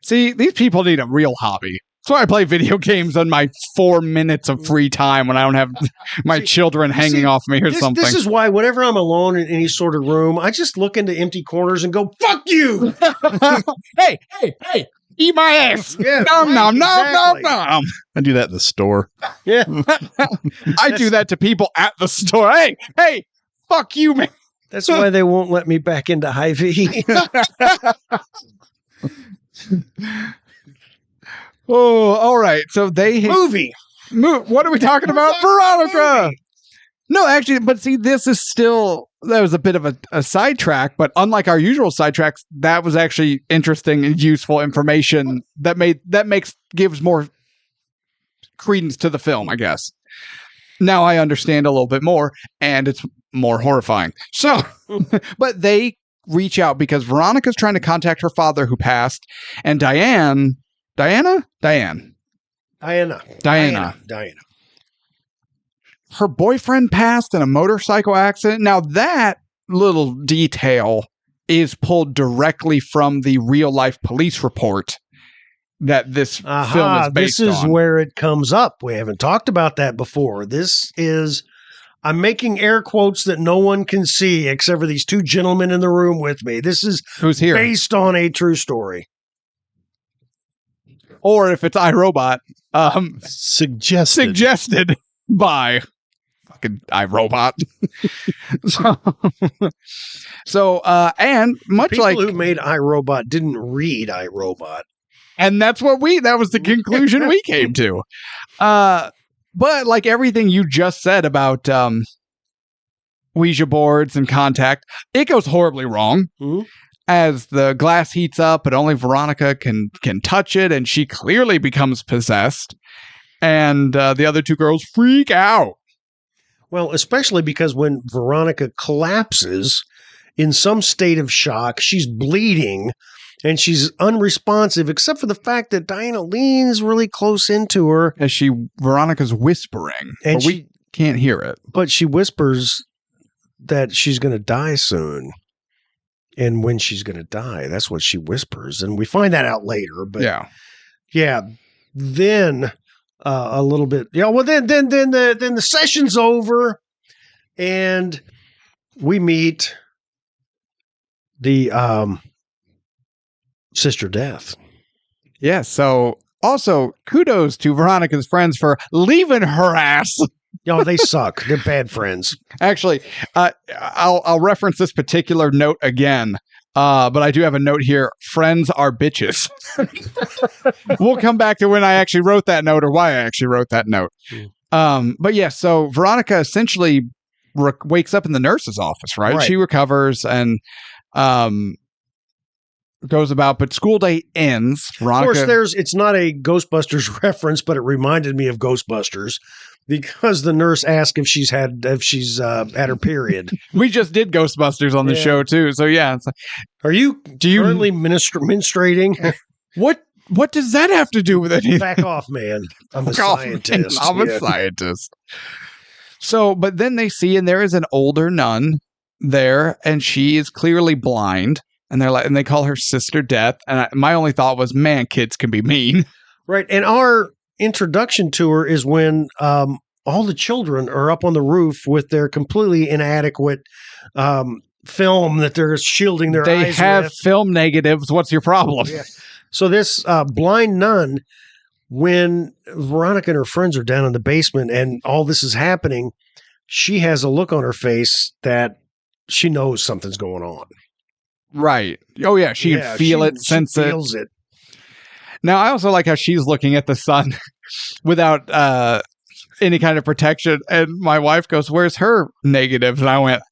See, these people need a real hobby. That's why I play video games on my 4 minutes of free time when I don't have my children hanging off me or something. This is why whenever I'm alone in any sort of room, I just look into empty corners and go, fuck you! Hey, Eat my ass. Yeah, Nom, right, nom, nom, exactly. nom, nom. I do that in the store. Yeah. I do that to people at the store. Hey, fuck you, man. That's why they won't let me back into Hy-Vee. Oh, all right. So they Movie. What are we talking about? Veronica. No, actually, but see, this is still, that was a bit of a sidetrack, but unlike our usual sidetracks, that was actually interesting and useful information gives more credence to the film, I guess. Now I understand a little bit more, and it's more horrifying. So, but they reach out because Veronica's trying to contact her father who passed, and Diana. Her boyfriend passed in a motorcycle accident. Now that little detail is pulled directly from the real life police report that this film is based on. This is where it comes up. We haven't talked about that before. I'm making air quotes that no one can see except for these two gentlemen in the room with me. This is Who's here? based on a true story. Or if it's iRobot, Suggested. by fucking iRobot. And much People like who made iRobot didn't read iRobot. And that was the conclusion we came to. But like everything you just said about Ouija boards and contact, it goes horribly wrong. Mm-hmm. As the glass heats up and only Veronica can touch it, and she clearly becomes possessed. And the other two girls freak out. Well, especially because when Veronica collapses in some state of shock, she's bleeding and she's unresponsive, except for the fact that Diana leans really close into her. As Veronica's whispering, And but we can't hear it. But she whispers that she's going to die soon. And when she's going to die, that's what she whispers. And we find that out later. But yeah. Then a little bit. Yeah. Well, then the session's over, and we meet the Sister Death. Yeah. So also kudos to Veronica's friends for leaving her ass. Oh, they suck. They're bad friends. Actually, I'll reference this particular note again, but I do have a note here. Friends are bitches. We'll come back to when I actually wrote that note or why I actually wrote that note. But yeah, so Veronica essentially wakes up in the nurse's office, right? She recovers and goes about, but school day ends. Veronica, of course, it's not a Ghostbusters reference, but it reminded me of Ghostbusters. Because the nurse asked if she's had her period. We just did Ghostbusters on the show too, so yeah. It's like, are you currently menstruating? What does that have to do with anything? Back off, man! I'm a scientist. I'm a scientist. So, but then they see, and there is an older nun there, and she is clearly blind, and they call her Sister Death. And my only thought was, man, kids can be mean, right? And our introduction to her is when all the children are up on the roof with their completely inadequate film that they're shielding their eyes with. They have film negatives. What's your problem? Yeah. So this blind nun, when Veronica and her friends are down in the basement and all this is happening, she has a look on her face that she knows something's going on. Right. Oh, yeah. She can feel it, sense it. She feels it. Now, I also like how she's looking at the sun without any kind of protection. And my wife goes, "Where's her negatives?" And I went,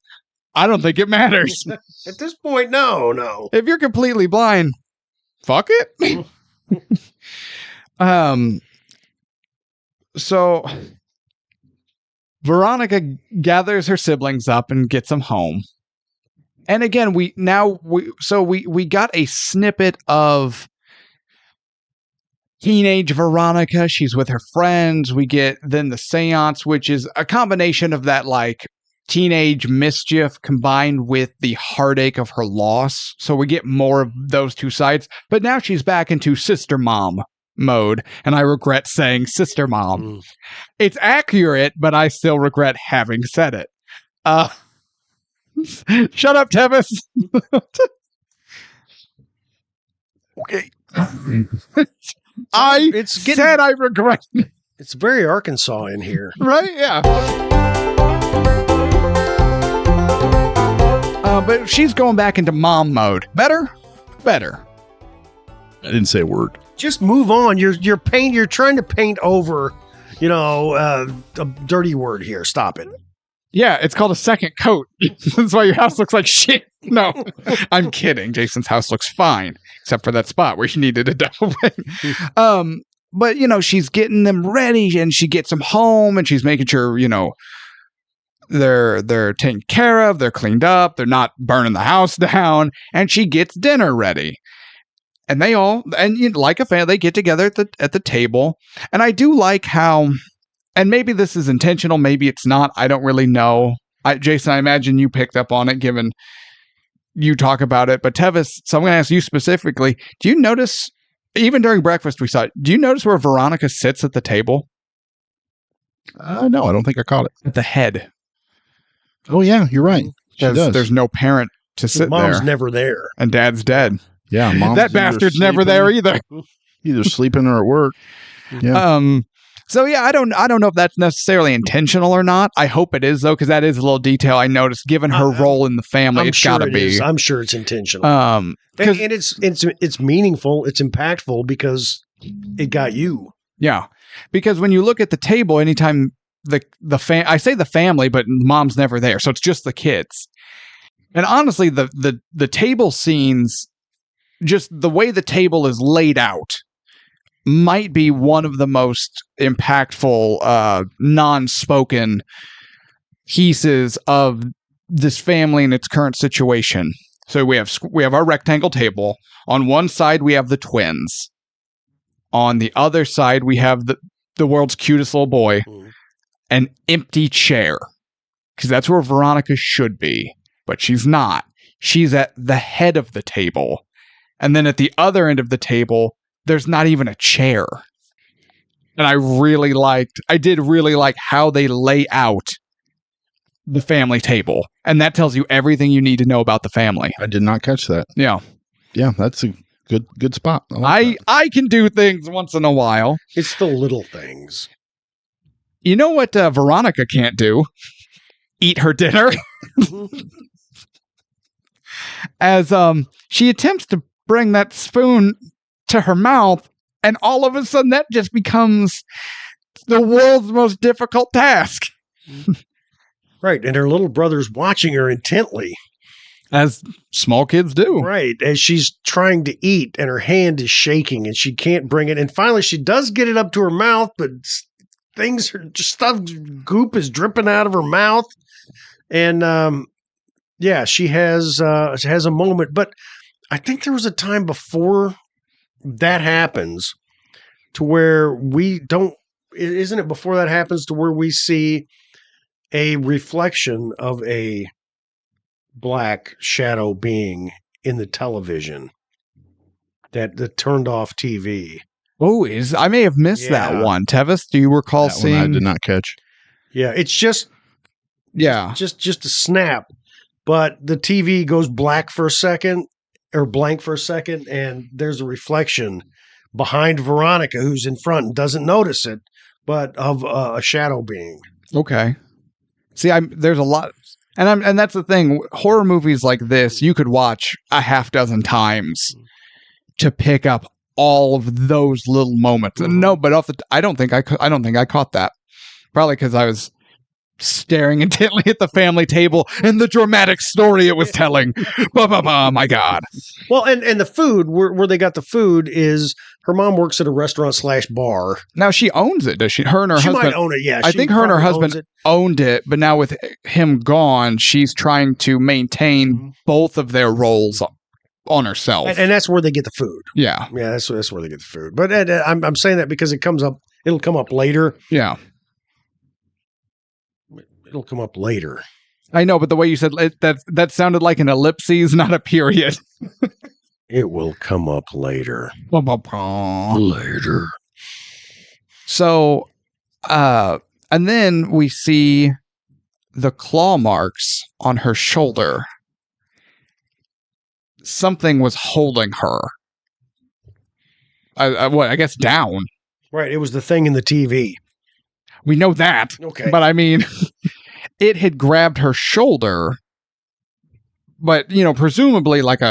"I don't think it matters." At this point, no. If you're completely blind, fuck it. So Veronica gathers her siblings up and gets them home. And again, we got a snippet of teenage Veronica. She's with her friends. We get then the seance, which is a combination of that like teenage mischief combined with the heartache of her loss. So we get more of those two sides. But now she's back into sister mom mode. And I regret saying sister mom. It's accurate, but I still regret having said it. Shut up, Tevis. Okay. I It's getting- said I regret it. It's very Arkansas in here. Right? Yeah. But she's going back into mom mode. Better? Better. I didn't say a word. Just move on. You're trying to paint over, a dirty word here. Stop it. Yeah, it's called a second coat. That's why your house looks like shit. No, I'm kidding. Jason's house looks fine, except for that spot where she needed a double wing. But, she's getting them ready, and she gets them home, and she's making sure, they're taken care of, they're cleaned up, they're not burning the house down, and she gets dinner ready. And like a family, they get together at the table. And I do like how, and maybe this is intentional, maybe it's not, I don't really know. Jason, I imagine you picked up on it, given you talk about it. But Tevis, so I'm going to ask you specifically, do you notice, even during breakfast we saw it, do you notice where Veronica sits at the table? No, I don't think I caught it. At the head. Oh, yeah, you're right. She does. There's no parent to sit Mom's there. never there. And dad's dead. Yeah, mom's that bastard's never there either. Either sleeping or at work. Yeah. So yeah, I don't know if that's necessarily intentional or not. I hope it is though, because that is a little detail I noticed. Given her role in the family, it's got to be. I'm sure it's intentional. And it's meaningful. It's impactful because it got you. Yeah, because when you look at the table, anytime I say the family, but mom's never there, so it's just the kids. And honestly, the table scenes, just the way the table is laid out, might be one of the most impactful non-spoken pieces of this family and its current situation. So we have our rectangle table. On one side we have the twins. On the other side we have the world's cutest little boy, an empty chair, because that's where Veronica should be, but she's not. She's at the head of the table. And then at the other end of the table, there's not even a chair. And I did really like how they lay out the family table. And that tells you everything you need to know about the family. I did not catch that. Yeah. Yeah, that's a good spot. I can do things once in a while. It's the little things. You know what Veronica can't do? Eat her dinner. As she attempts to bring that spoon to her mouth, and all of a sudden that just becomes the world's most difficult task. Right, and her little brother's watching her intently. As small kids do. Right, as she's trying to eat, and her hand is shaking, and she can't bring it. And finally, she does get it up to her mouth, but goop is dripping out of her mouth. And she has a moment. But I think there was a time before that happens to where isn't it before that happens to where we see a reflection of a black shadow being in the television that turned off TV. Oh, I may have missed that one. Tevis, do you recall seeing? I did not catch. Yeah, it's just a snap, but the TV goes black for a second, or blank for a second, and there's a reflection behind Veronica, who's in front and doesn't notice it, but of a shadow being. Okay. See, there's a lot, and that's the thing. Horror movies like this, you could watch a half dozen times to pick up all of those little moments. Mm-hmm. No, but I don't think I caught that. Probably because I was staring intently at the family table and the dramatic story it was telling. Oh my God. Well, and the food, where they got the food is her mom works at a restaurant / bar. Now she owns it, does she? Her and her husband. She might own it, yeah. I think her and her husband owned it, but now with him gone, she's trying to maintain both of their roles on herself. And that's where they get the food. Yeah. Yeah, that's where they get the food. But I'm saying that because it'll come up later. Yeah. It'll come up later. I know, but the way you said it, that sounded like an ellipses, not a period. It will come up later. Later. So, and then we see the claw marks on her shoulder. Something was holding her. I guess down. Right. It was the thing in the TV. We know that. Okay. But I mean, it had grabbed her shoulder, but, presumably like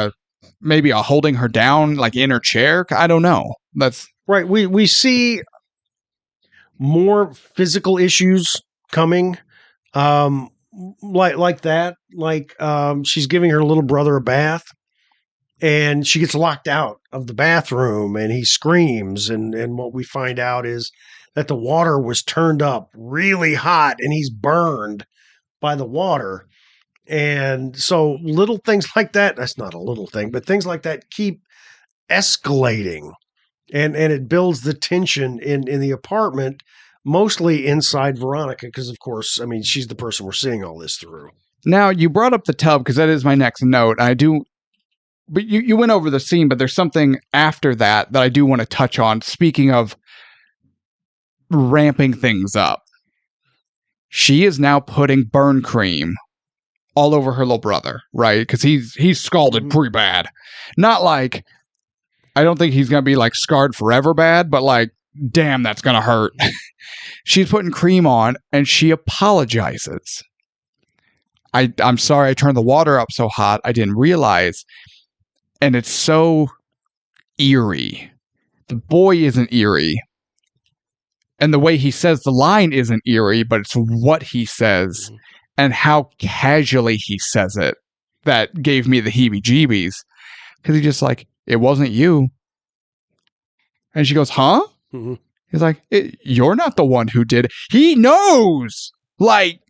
maybe a holding her down, like in her chair. I don't know. That's right. We see more physical issues coming. Like that. Like, she's giving her little brother a bath. And she gets locked out of the bathroom and he screams. And what we find out is that the water was turned up really hot and he's burned by the water. And so little things like that's not a little thing, but things like that keep escalating. And it builds the tension in the apartment, mostly inside Veronica, because, of course, I mean, she's the person we're seeing all this through. Now, you brought up the tub because that is my next note. But you went over the scene, but there's something after that I do want to touch on. Speaking of ramping things up, she is now putting burn cream all over her little brother, right? Because he's scalded pretty bad. Not like, I don't think he's going to be like scarred forever bad, but like, damn, that's going to hurt. She's putting cream on and she apologizes. I'm sorry I turned the water up so hot. I didn't realize. And it's so eerie. The boy isn't eerie. And the way he says the line isn't eerie, but it's what he says and how casually he says it that gave me the heebie-jeebies. Because he's just like, it wasn't you. And she goes, huh? Mm-hmm. He's like, you're not the one who did it. He knows. Like,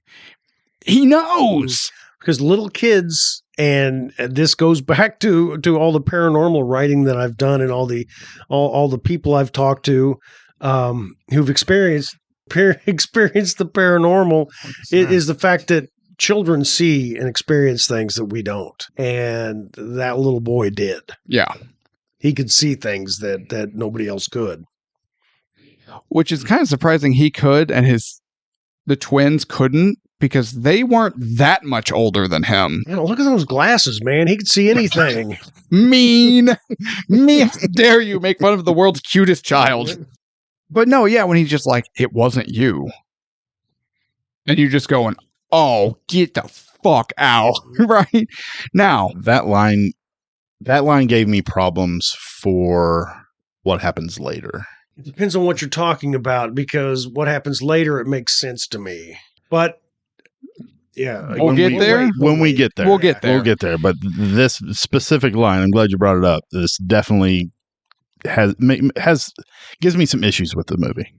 he knows. Because little kids... And this goes back to all the paranormal writing that I've done and all the people I've talked to who've experienced the paranormal is the fact that children see and experience things that we don't. And that little boy did. Yeah. He could see things that nobody else could. Which is kind of surprising he could and the twins couldn't. Because they weren't that much older than him. Man, look at those glasses, man. He could see anything. Mean. How dare you make fun of the world's cutest child. But no, yeah, when he's just like, it wasn't you. And you're just going, oh, get the fuck out. Right? Now. That line gave me problems for what happens later. It depends on what you're talking about, because what happens later, it makes sense to me. But yeah, we'll get there. When we get there, we'll get there. We'll get there. But this specific line, I'm glad you brought it up. This definitely gives me some issues with the movie.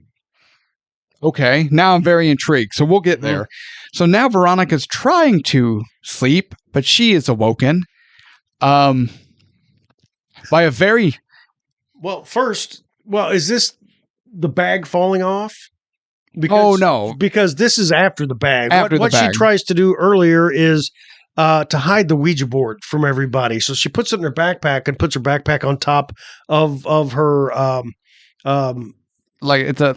Okay, now I'm very intrigued. So we'll get there. So now Veronica's trying to sleep, but she is awoken by a very is this the bag falling off? No. Because this is after the bag. What bag. She tries to do earlier is to hide the Ouija board from everybody. So she puts it in her backpack and puts her backpack on top of her like it's a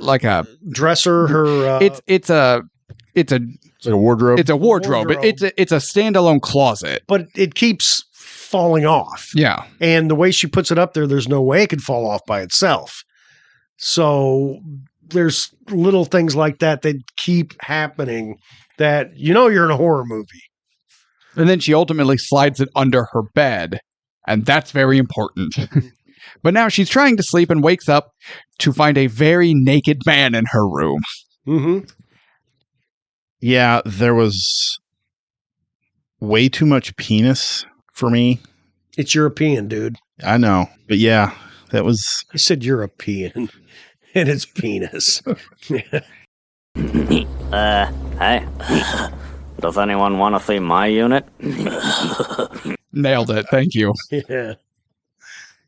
dresser. Her it's a wardrobe. It's a wardrobe. It's a standalone closet. But it keeps falling off. Yeah. And the way she puts it up there, there's no way it could fall off by itself. So there's little things like that keep happening that you're in a horror movie. And then she ultimately slides it under her bed, and that's very important. But now she's trying to sleep and wakes up to find a very naked man in her room. Mm-hmm. Yeah, there was way too much penis for me. It's European, dude. I know, but yeah, that was... I said European. And it's penis. Hey. Does anyone want to see my unit? Nailed it. Thank you. Yeah.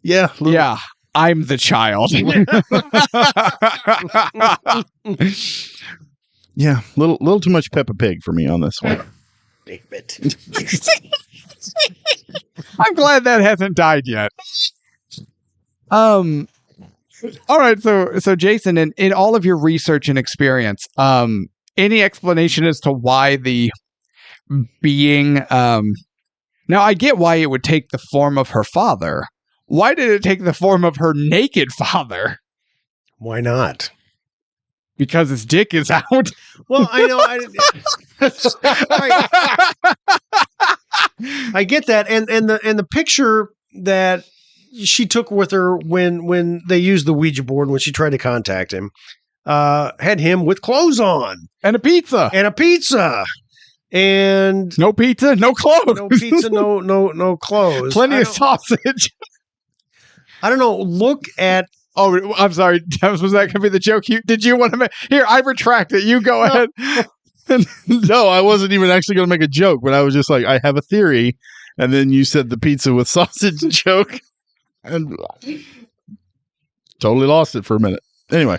Yeah. Yeah. I'm the child. Yeah. Little too much Peppa Pig for me on this one. Damn it. I'm glad that hasn't died yet. All right, so Jason, in all of your research and experience, any explanation as to why the being now I get why it would take the form of her father. why did it take the form of her naked father? Why not? Because his dick is out. Well, I know. I get that, and the picture that she took with her when they used the Ouija board when she tried to contact him had him with clothes on And a pizza. and No pizza, no clothes. no pizza, no clothes. Plenty of sausage. I don't know. Look at. Oh, I'm sorry. Was that going to be the joke? Did you want to make? Here, I retract it. You go ahead. No, I wasn't even actually going to make a joke, but I was just like, I have a theory. And then you said the pizza with sausage joke. And totally lost it for a minute. Anyway.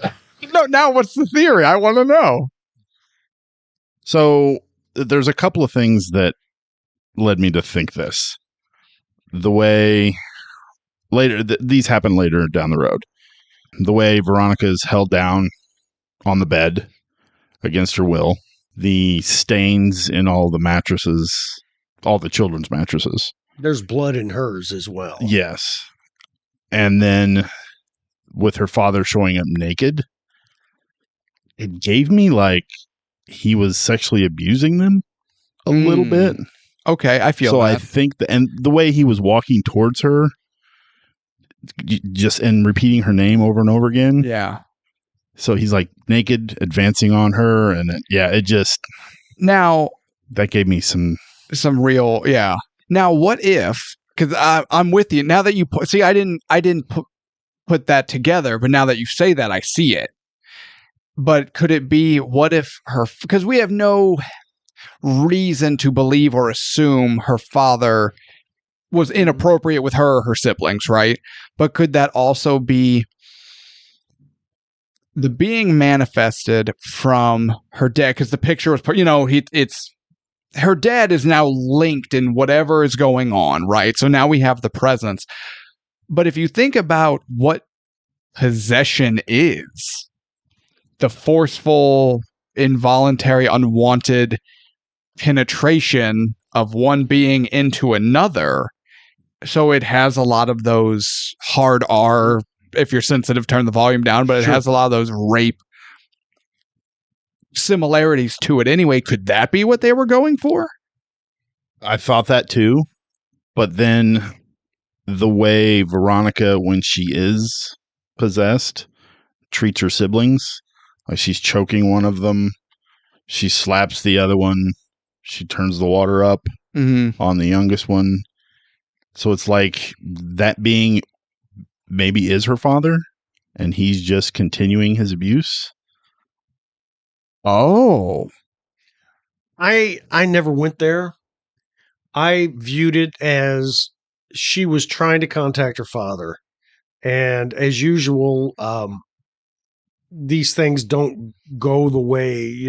No, now what's the theory? I want to know. So there's a couple of things that led me to think this. The way later, these happen later down the road. The way Veronica is held down on the bed against her will. The stains in all the mattresses, all the children's mattresses. There's blood in hers as well. Yes. And then with her father showing up naked, it gave me like he was sexually abusing them a little bit. Okay, I feel so. that. I think that, and the way he was walking towards her, just and repeating her name over and over again. Yeah. So he's like naked, advancing on her, and it just now that gave me some real Now, what if? Because I'm with you now that you see. I didn't put that together, but now that you say that, I see it. But could it be? What if because we have no reason to believe or assume her father was inappropriate with her or her siblings, right? But could that also be the being manifested from her dad? Because the picture was, it's her dad is now linked in whatever is going on, right? So now we have the presence. But if you think about what possession is, the forceful, involuntary, unwanted penetration of one being into another. So it has a lot of those hard R, if you're sensitive, turn the volume down, but it has a lot of those rape similarities to it anyway. Could that be what they were going for? I thought that too. But then the way Veronica, when she is possessed, treats her siblings, like she's choking one of them, she slaps the other one, she turns the water up on the youngest one. So it's like that being maybe is her father, and he's just continuing his abuse. Oh. I never went there. I viewed it as she was trying to contact her father. And as usual, these things don't go the way,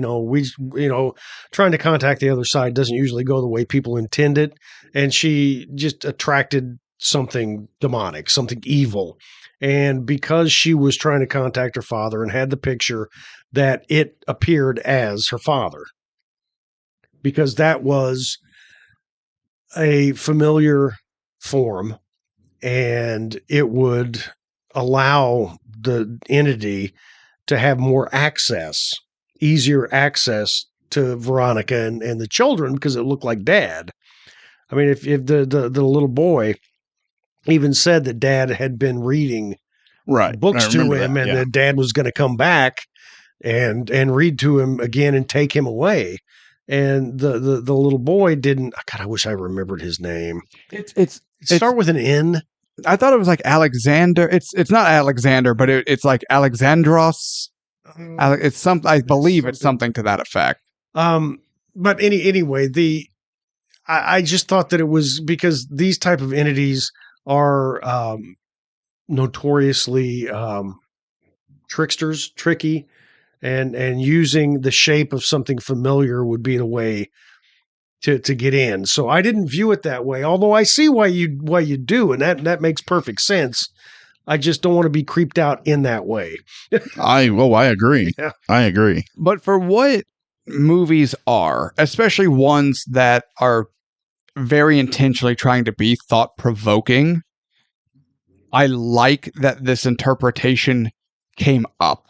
trying to contact the other side doesn't usually go the way people intend it. And she just attracted something demonic, something evil. And because she was trying to contact her father and had the picture, that it appeared as her father. Because that was a familiar form, and it would allow the entity to have more access, easier access to Veronica and the children, because it looked like dad. I mean, if the little boy even said that dad had been reading books to him, and that dad was going to come back and read to him again and take him away. And the little boy didn't. God, I wish I remembered his name. It start with an N. I thought it was like Alexander. It's not Alexander, but it's like Alexandros. It's something. I believe it's something to that effect. But anyway, I just thought that it was because these type of entities are notoriously tricksters, tricky, and using the shape of something familiar would be the way to get in. So I didn't view it that way, although I see why you do, and that makes perfect sense. I just don't want to be creeped out in that way. I agree. Yeah. I agree. But for what movies are, especially ones that are very intentionally trying to be thought-provoking, I like that this interpretation came up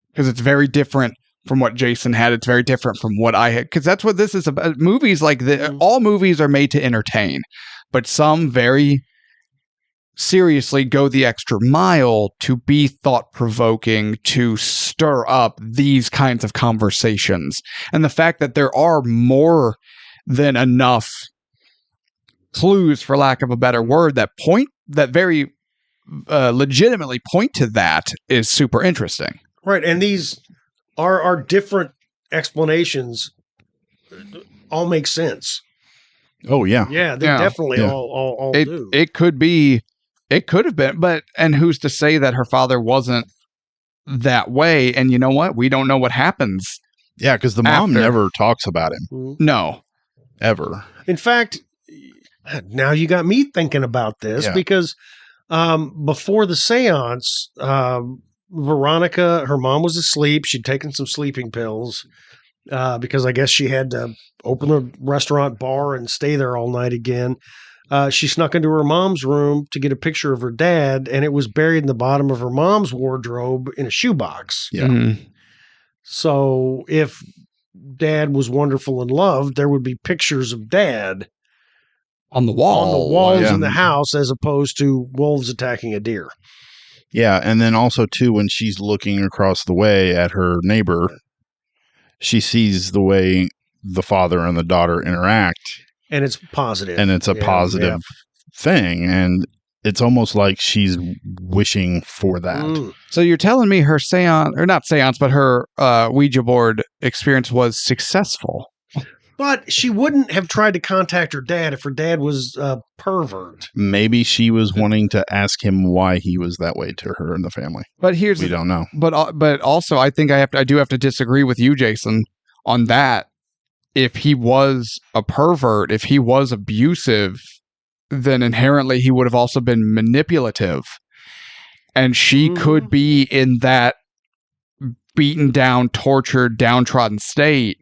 because it's very different from what Jason had. It's very different from what I had, because that's what this is about. Movies like this, all movies are made to entertain, but some very seriously go the extra mile to be thought-provoking, to stir up these kinds of conversations. And the fact that there are more than enough clues, for lack of a better word, that very legitimately point to that is super interesting. Right, and these are different explanations. All make sense. Oh yeah, Yeah, they definitely all do. It could have been, but and who's to say that her father wasn't that way? And you know what? We don't know what happens. Yeah, because the mom never talks about him. No, ever. In fact, now you got me thinking about this because before the seance, Veronica, her mom was asleep. She'd taken some sleeping pills because I guess she had to open the restaurant bar and stay there all night again. She snuck into her mom's room to get a picture of her dad, and it was buried in the bottom of her mom's wardrobe in a shoebox. Yeah. Mm-hmm. So if Dad was wonderful and loved, there would be pictures of Dad on the walls in the house, as opposed to wolves attacking a deer. Yeah, and then also too, when she's looking across the way at her neighbor, she sees the way the father and the daughter interact. And it's positive. And it's a positive thing. And it's almost like she's wishing for that. So you're telling me her seance, or not seance, but her Ouija board experience was successful. But she wouldn't have tried to contact her dad if her dad was a pervert. Maybe she was wanting to ask him why he was that way to her and the family. But we don't know. But also, I think I do have to disagree with you, Jason, on that. If he was a pervert, if he was abusive, then inherently he would have also been manipulative. And she could be in that beaten down, tortured, downtrodden state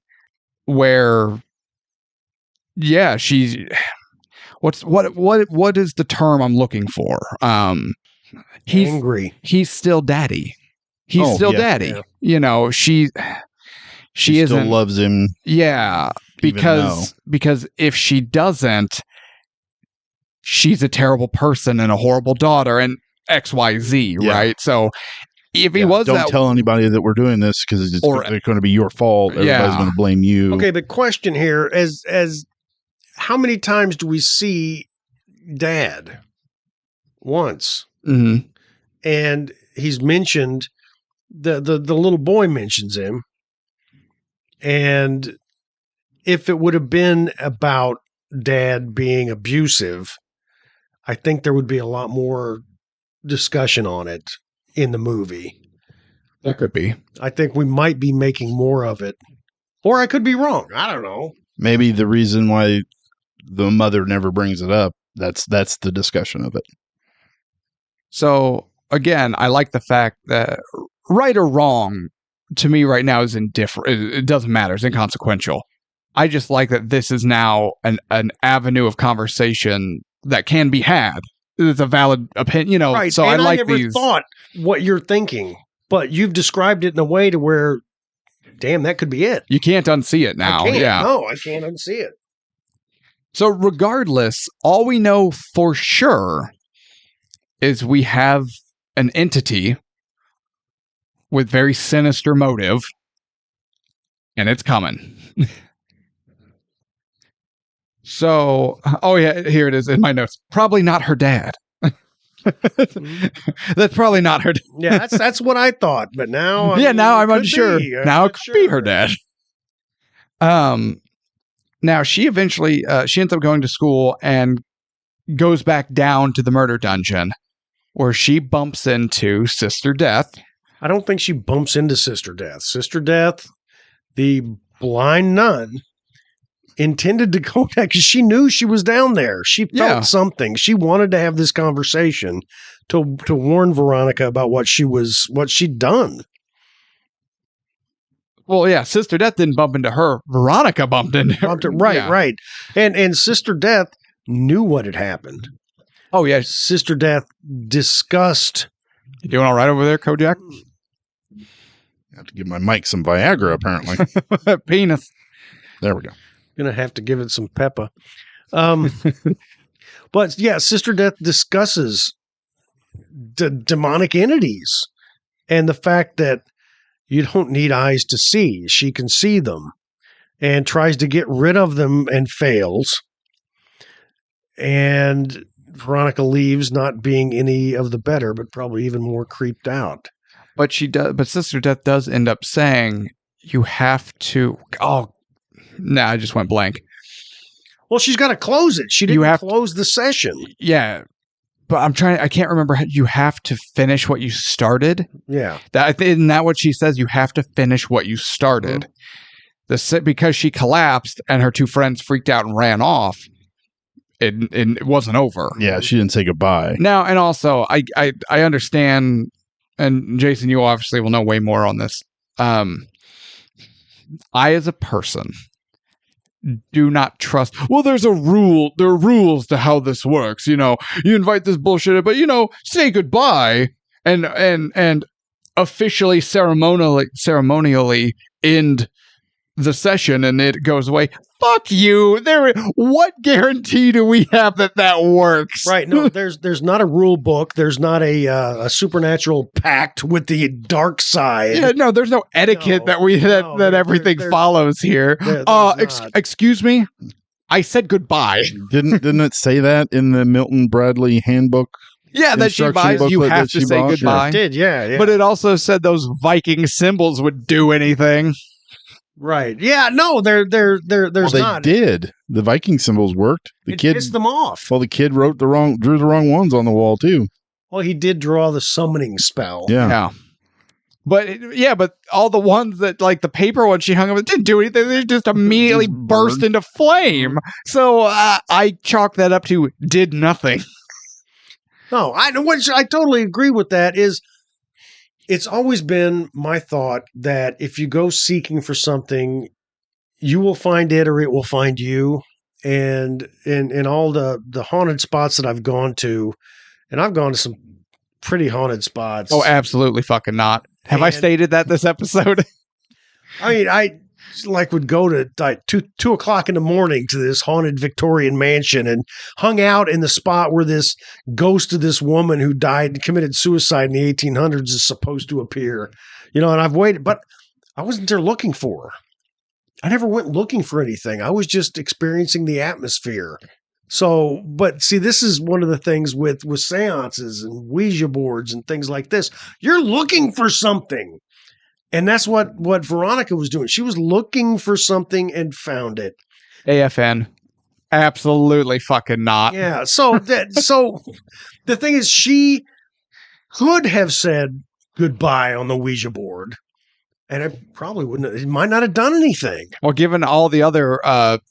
where, she's what is the term I'm looking for? He's angry. He's still daddy. He's still daddy. Yeah. You know, she still loves him. Yeah, because if she doesn't, she's a terrible person and a horrible daughter and XYZ, right? So if he was don't tell anybody that we're doing this because it's going to be your fault. Everybody's going to blame you. Okay, the question here is how many times do we see Dad? Once. Mm-hmm. And he's mentioned the little boy mentions him. And if it would have been about Dad being abusive, I think there would be a lot more discussion on it in the movie. That could be. I think we might be making more of it. Or I could be wrong. I don't know. Maybe the reason why the mother never brings it up, that's the discussion of it. So, again, I like the fact that right or wrong, to me right now is indifferent. It doesn't matter. It's inconsequential. I just like that this is now an avenue of conversation that can be had. It's a valid opinion, Right. So and I like never these. Thought what you're thinking, but you've described it in a way to where, damn, that could be it. You can't unsee it now. I can't. Yeah. No, I can't unsee it. So regardless, all we know for sure is we have an entity with very sinister motive, and it's coming. So, here it is in my notes. Probably not her dad. That's probably not her dad. Yeah, that's what I thought, but now now I'm unsure. Now it could be her dad. Now she eventually she ends up going to school and goes back down to the murder dungeon where she bumps into Sister Death. I don't think she bumps into Sister Death. Sister Death, the blind nun, intended to go back because she knew she was down there. She felt something. She wanted to have this conversation to warn Veronica about what she'd done. Well, yeah, Sister Death didn't bump into her. Veronica bumped into her. Right. And Sister Death knew what had happened. Oh, yeah. Sister Death discussed. You doing all right over there, Kojak? I have to give my mic some Viagra, apparently. Penis. There we go. Gonna have to give it some pepper. But yeah, Sister Death discusses demonic entities and the fact that you don't need eyes to see. She can see them and tries to get rid of them and fails. And Veronica leaves not being any of the better, but probably even more creeped out. But she does. But Sister Death does end up saying you have to. Oh, nah, I just went blank. Well, she's got to close it. She didn't close the session. Yeah, but I can't remember. You have to finish what you started. Yeah, isn't that what she says? You have to finish what you started. Mm-hmm. Because she collapsed and her two friends freaked out and ran off. It wasn't over. Yeah, she didn't say goodbye. Now, and also, I understand, and Jason, you obviously will know way more on this. I, as a person, do not trust. Well, there are rules to how this works. You know, you invite this bullshit, but say goodbye and officially ceremonially end the session, and it goes away. Fuck you. What guarantee do we have that works? Right. No, there's not a rule book. There's not a supernatural pact with the dark side. Yeah, no, there's no etiquette that everything follows here. Excuse me. I said goodbye. Didn't it say that in the Milton Bradley handbook? Yeah, that she buys, you have to say goodbye. It did, yeah. But it also said those Viking symbols would do anything. Right. Yeah, no, there's not. They did. The Viking symbols worked. It pissed them off. Well, the kid drew the wrong ones on the wall too. Well, he did draw the summoning spell. Yeah. But all the ones that, like the paper ones she hung up, didn't do anything. They just immediately burst into flame. So I chalk that up to did nothing. No, I totally agree with that. It's always been my thought that if you go seeking for something, you will find it or it will find you. And in all the haunted spots that I've gone to, and I've gone to some pretty haunted spots. Oh, absolutely fucking not. Have I stated that this episode? I mean, I would go to like 2 o'clock in the morning to this haunted Victorian mansion and hung out in the spot where this ghost of this woman who died and committed suicide in the 1800s is supposed to appear, and I've waited, but I wasn't there looking for her. I never went looking for anything. I was just experiencing the atmosphere. So, but see, this is one of the things with seances and Ouija boards and things like this. You're looking for something. And that's what Veronica was doing. She was looking for something and found it. AFN. Absolutely fucking not. Yeah. So the thing is, she could have said goodbye on the Ouija board. And it probably wouldn't. It might not have done anything. Well, given all the other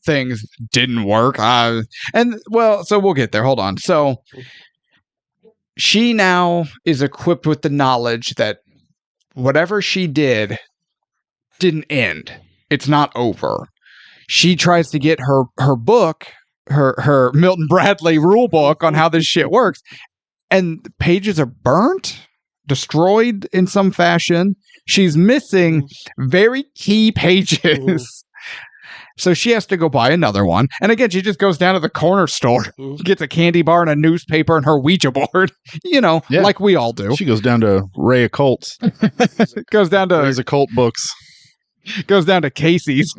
things didn't work, so we'll get there. Hold on. So she now is equipped with the knowledge that whatever she didn't end. It's not over. She tries to get her book, her Milton Bradley rule book on how this shit works, and the pages are burnt, destroyed in some fashion. She's missing very key pages. So she has to go buy another one. And again, she just goes down to the corner store, gets a candy bar and a newspaper and her Ouija board, like we all do. She goes down to Ray Occults. Goes down to Ray's occult books. Goes down to Casey's,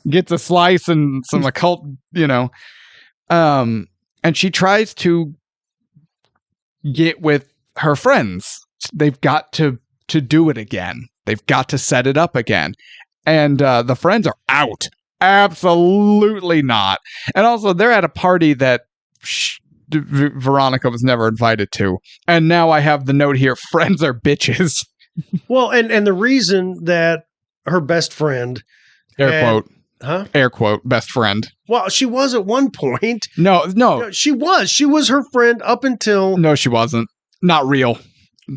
gets a slice and some occult, and she tries to get with her friends. They've got to do it again. They've got to set it up again. And the friends are out. Absolutely not. And also, they're at a party that Veronica was never invited to. And now I have the note here, friends are bitches. Well, and the reason that her best friend... Air quote, best friend. Well, she was at one point. No. She was. She was her friend up until... No, she wasn't. Not real.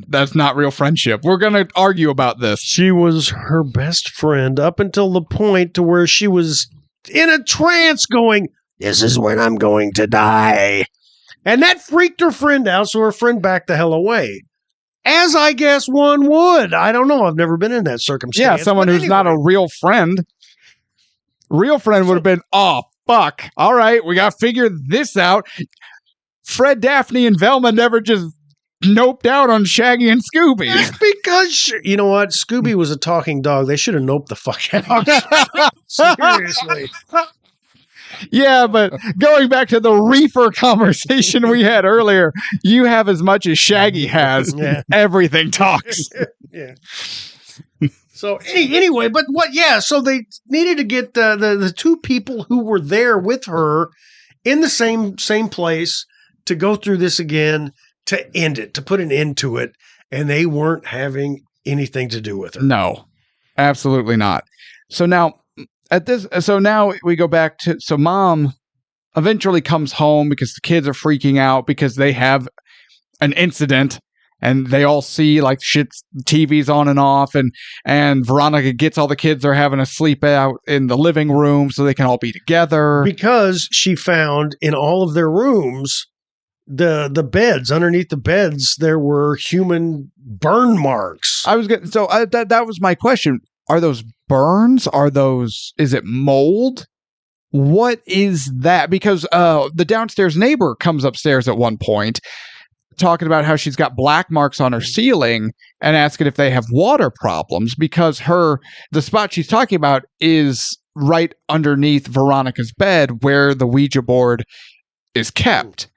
That's not real friendship. We're going to argue about this. She was her best friend up until the point to where she was in a trance going, this is when I'm going to die. And that freaked her friend out, so her friend backed the hell away. As I guess one would. I don't know. I've never been in that circumstance. Yeah, someone who's not a real friend. Real friend would have been, oh, fuck. All right, we got to figure this out. Fred, Daphne, and Velma never just noped out on Shaggy and Scooby. That's because, you know what? Scooby was a talking dog. They should have noped the fuck out. Seriously. Yeah, but going back to the reefer conversation we had earlier, you have as much as Shaggy has. Yeah. Everything talks. Yeah. So anyway, but what? Yeah. So they needed to get the two people who were there with her in the same place to go through this again, to end it, to put an end to it, and they weren't having anything to do with her. No, absolutely not. So now now we go back to, so mom eventually comes home because the kids are freaking out because they have an incident and they all see like shit's TV's on and off, and Veronica gets all the kids, they're having a sleep out in the living room so they can all be together. Because she found in all of their rooms, the beds, underneath the beds, there were human burn marks. That was my question. Are those burns? Is it mold? What is that? Because the downstairs neighbor comes upstairs at one point talking about how she's got black marks on her ceiling and asking if they have water problems, because the spot she's talking about is right underneath Veronica's bed where the Ouija board is kept.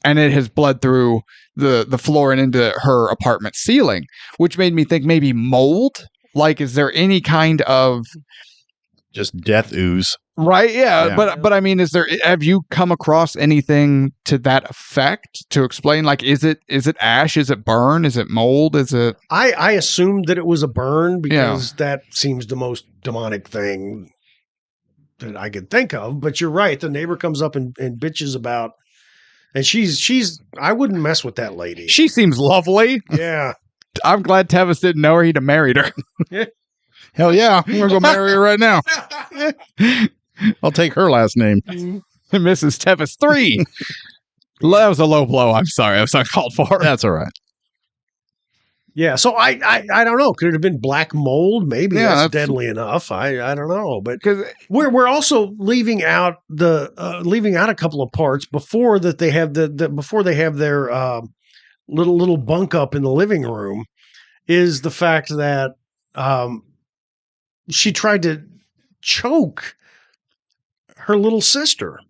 And it has bled through the floor and into her apartment ceiling, which made me think maybe mold. Like, is there any kind of just death ooze? Right, yeah. But I mean, have you come across anything to that effect to explain? Like, is it ash? Is it burn? Is it mold? Is it? I assumed that it was a burn because that seems the most demonic thing that I could think of. But you're right. The neighbor comes up and bitches about. And she's I wouldn't mess with that lady. She seems lovely. Yeah. I'm glad Tevis didn't know her. He'd have married her. Hell yeah. I'm going to go marry her right now. I'll take her last name. Mrs. Tevis 3. That was a low blow. I'm sorry. I was uncalled for. That's all right. Yeah. So I don't know. Could it have been black mold? Maybe that's deadly enough. I don't know. But we're also leaving out a couple of parts before that they have before they have their little bunk up in the living room, is the fact that she tried to choke her little sister.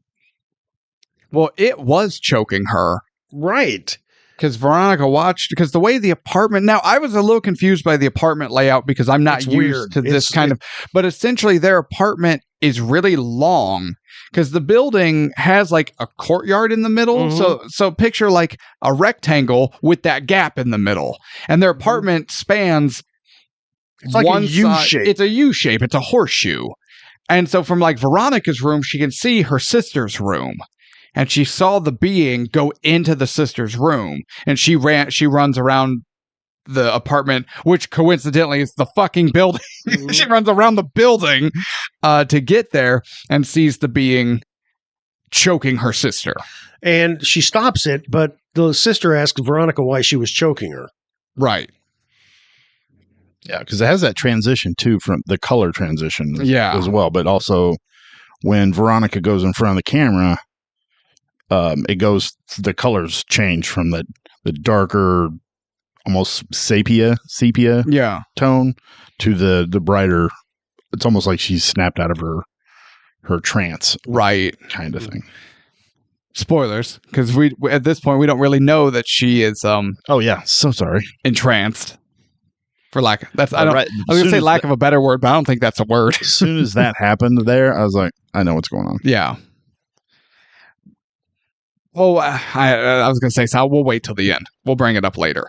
Well, it was choking her. Right. Because Veronica watched, because the way the apartment, now I was a little confused by the apartment layout because I'm not used to this but essentially their apartment is really long because the building has like a courtyard in the middle. Mm-hmm. So picture like a rectangle with that gap in the middle, and their apartment spans. It's like a U shape. It's a U shape. It's a horseshoe. And so from like Veronica's room, she can see her sister's room. And she saw the being go into the sister's room, and she runs around the apartment, which coincidentally is the fucking building. Mm-hmm. She runs around the building to get there and sees the being choking her sister. And she stops it, but the sister asks Veronica why she was choking her. Right. Yeah, because it has that transition too, from the color transition as well. But also when Veronica goes in front of the camera, the colors change from the darker, almost sepia tone to the brighter. It's almost like she's snapped out of her trance, right? Kind of thing. Spoilers, because we at this point we don't really know that she is. Oh yeah, so sorry. Entranced. For lack, I was gonna say lack of a better word, but I don't think that's a word. As soon as that happened, I was like, I know what's going on. Yeah. Well, I was going to say, so we'll wait till the end. We'll bring it up later.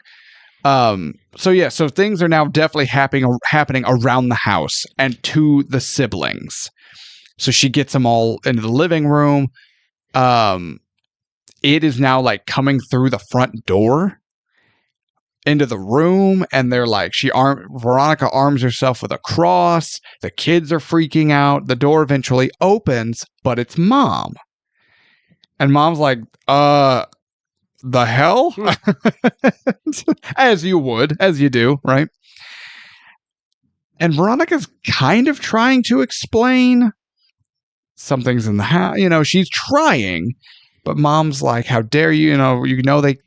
So things are now definitely happening around the house and to the siblings. So she gets them all into the living room. It is now like coming through the front door into the room, and they're like, Veronica arms herself with a cross. The kids are freaking out. The door eventually opens, but it's Mom. And Mom's like, the hell? As you do, right? And Veronica's kind of trying to explain something's in the house. She's trying, but mom's like, how dare you?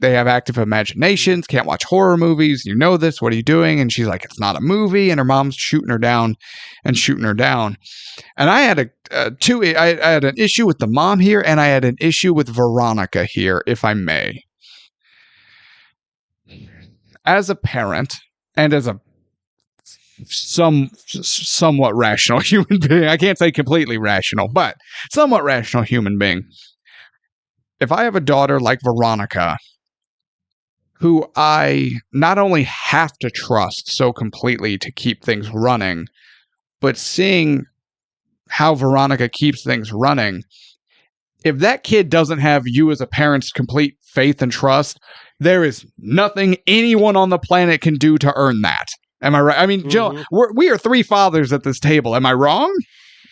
They have active imaginations, can't watch horror movies. You know this. What are you doing? And she's like, it's not a movie. And her mom's shooting her down. And I had I had an issue with the mom here, and I had an issue with Veronica here, if I may. As a parent and as a somewhat rational human being, I can't say completely rational, but somewhat rational human being. If I have a daughter like Veronica, who I not only have to trust so completely to keep things running, but seeing how Veronica keeps things running, if that kid doesn't have you as a parent's complete faith and trust, there is nothing anyone on the planet can do to earn that. Am I right? I mean, Joe, we are three fathers at this table. Am I wrong?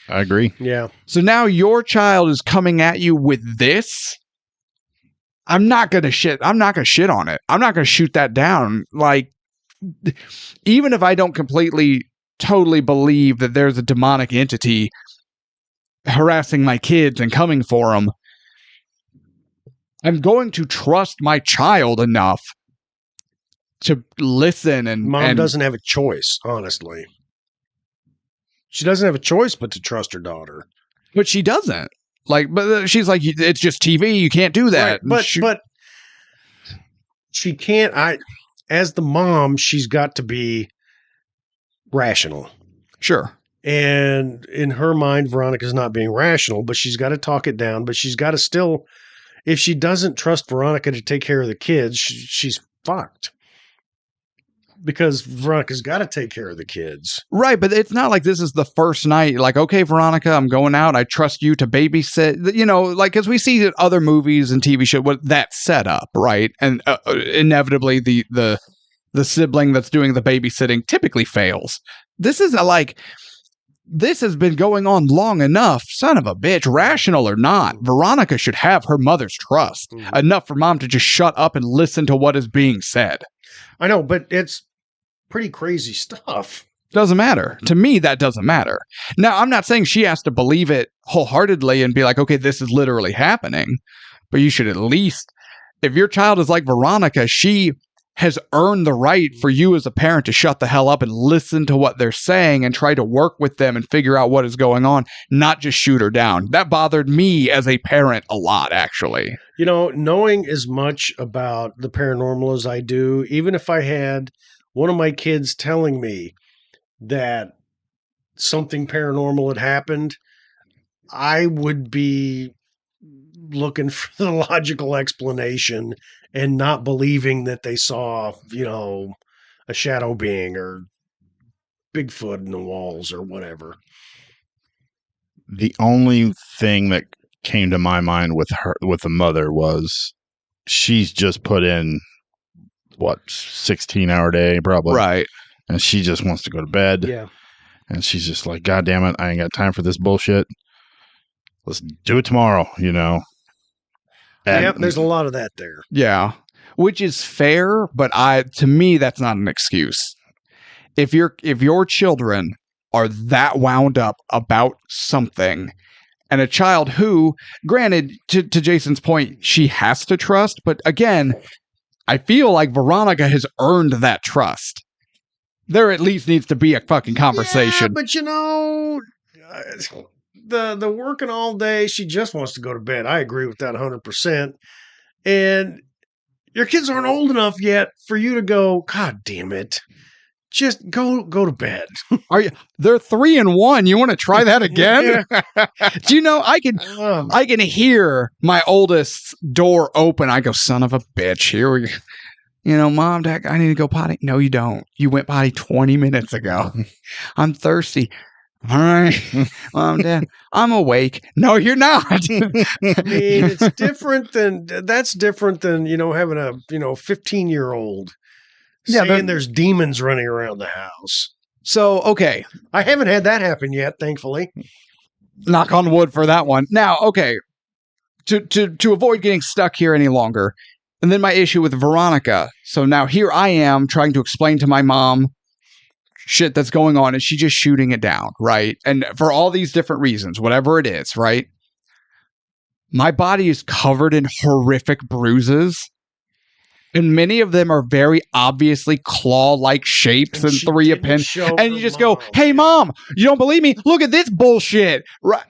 I agree. Yeah. So now your child is coming at you with this. I'm not going to shit on it. I'm not going to shoot that down. Like, even if I don't totally believe that there's a demonic entity harassing my kids and coming for them, I'm going to trust my child enough to listen. And Mom doesn't have a choice, honestly. She doesn't have a choice but to trust her daughter. But she doesn't. But she's like, it's just TV. You can't do that. Right, but she can't. As the mom, she's got to be rational. Sure. And in her mind, Veronica's not being rational, but she's got to talk it down. But she's got to still, if she doesn't trust Veronica to take care of the kids, she's fucked. Because Veronica's got to take care of the kids. Right, but it's not like this is the first night. Like, okay, Veronica, I'm going out. I trust you to babysit. Because we see in other movies and TV shows what that's set up, right? And inevitably, the sibling that's doing the babysitting typically fails. This isn't like, this has been going on long enough. Son of a bitch, rational or not, Veronica should have her mother's trust enough for mom to just shut up and listen to what is being said. I know, but it's pretty crazy stuff. Doesn't matter. To me, that doesn't matter. Now, I'm not saying she has to believe it wholeheartedly and be like, okay, this is literally happening. But you should at least, if your child is like Veronica, she has earned the right for you as a parent to shut the hell up and listen to what they're saying and try to work with them and figure out what is going on, not just shoot her down. That bothered me as a parent a lot, actually. Knowing as much about the paranormal as I do, even if I had one of my kids telling me that something paranormal had happened, I would be looking for the logical explanation and not believing that they saw, a shadow being or Bigfoot in the walls or whatever. The only thing that came to my mind with the mother was she's just put in 16-hour day probably, right? And she just wants to go to bed. Yeah. And she's just like, God damn it, I ain't got time for this bullshit. Let's do it tomorrow, Yeah, there's a lot of that there. Yeah, which is fair, but to me that's not an excuse. If your children are that wound up about something, and a child who, granted, to Jason's point, she has to trust, but again, I feel like Veronica has earned that trust. There at least needs to be a fucking conversation. Yeah, but the working all day, she just wants to go to bed. I agree with that 100%. And your kids aren't old enough yet for you to go, God damn it. Just go to bed. Are you? They're 3 and 1. You want to try that again? Do you know I can hear my oldest's door open. I go, son of a bitch. Here we go. Mom, Dad, I need to go potty. No, you don't. You went potty 20 minutes ago. I'm thirsty. All right, Mom, Dad, I'm awake. No, you're not. I mean, it's different than having a 15-year-old. Saying there's demons running around the house. So, okay. I haven't had that happen yet, thankfully. Knock on wood for that one. Now, okay. To avoid getting stuck here any longer, And then my issue with Veronica. So now here I am trying to explain to my mom shit that's going on, and she's just shooting it down, right? And for all these different reasons, whatever it is, right? My body is covered in horrific bruises, and many of them are very obviously claw-like shapes and 3 a pin. And you just go, hey, Mom, you don't believe me? Look at this bullshit. Right?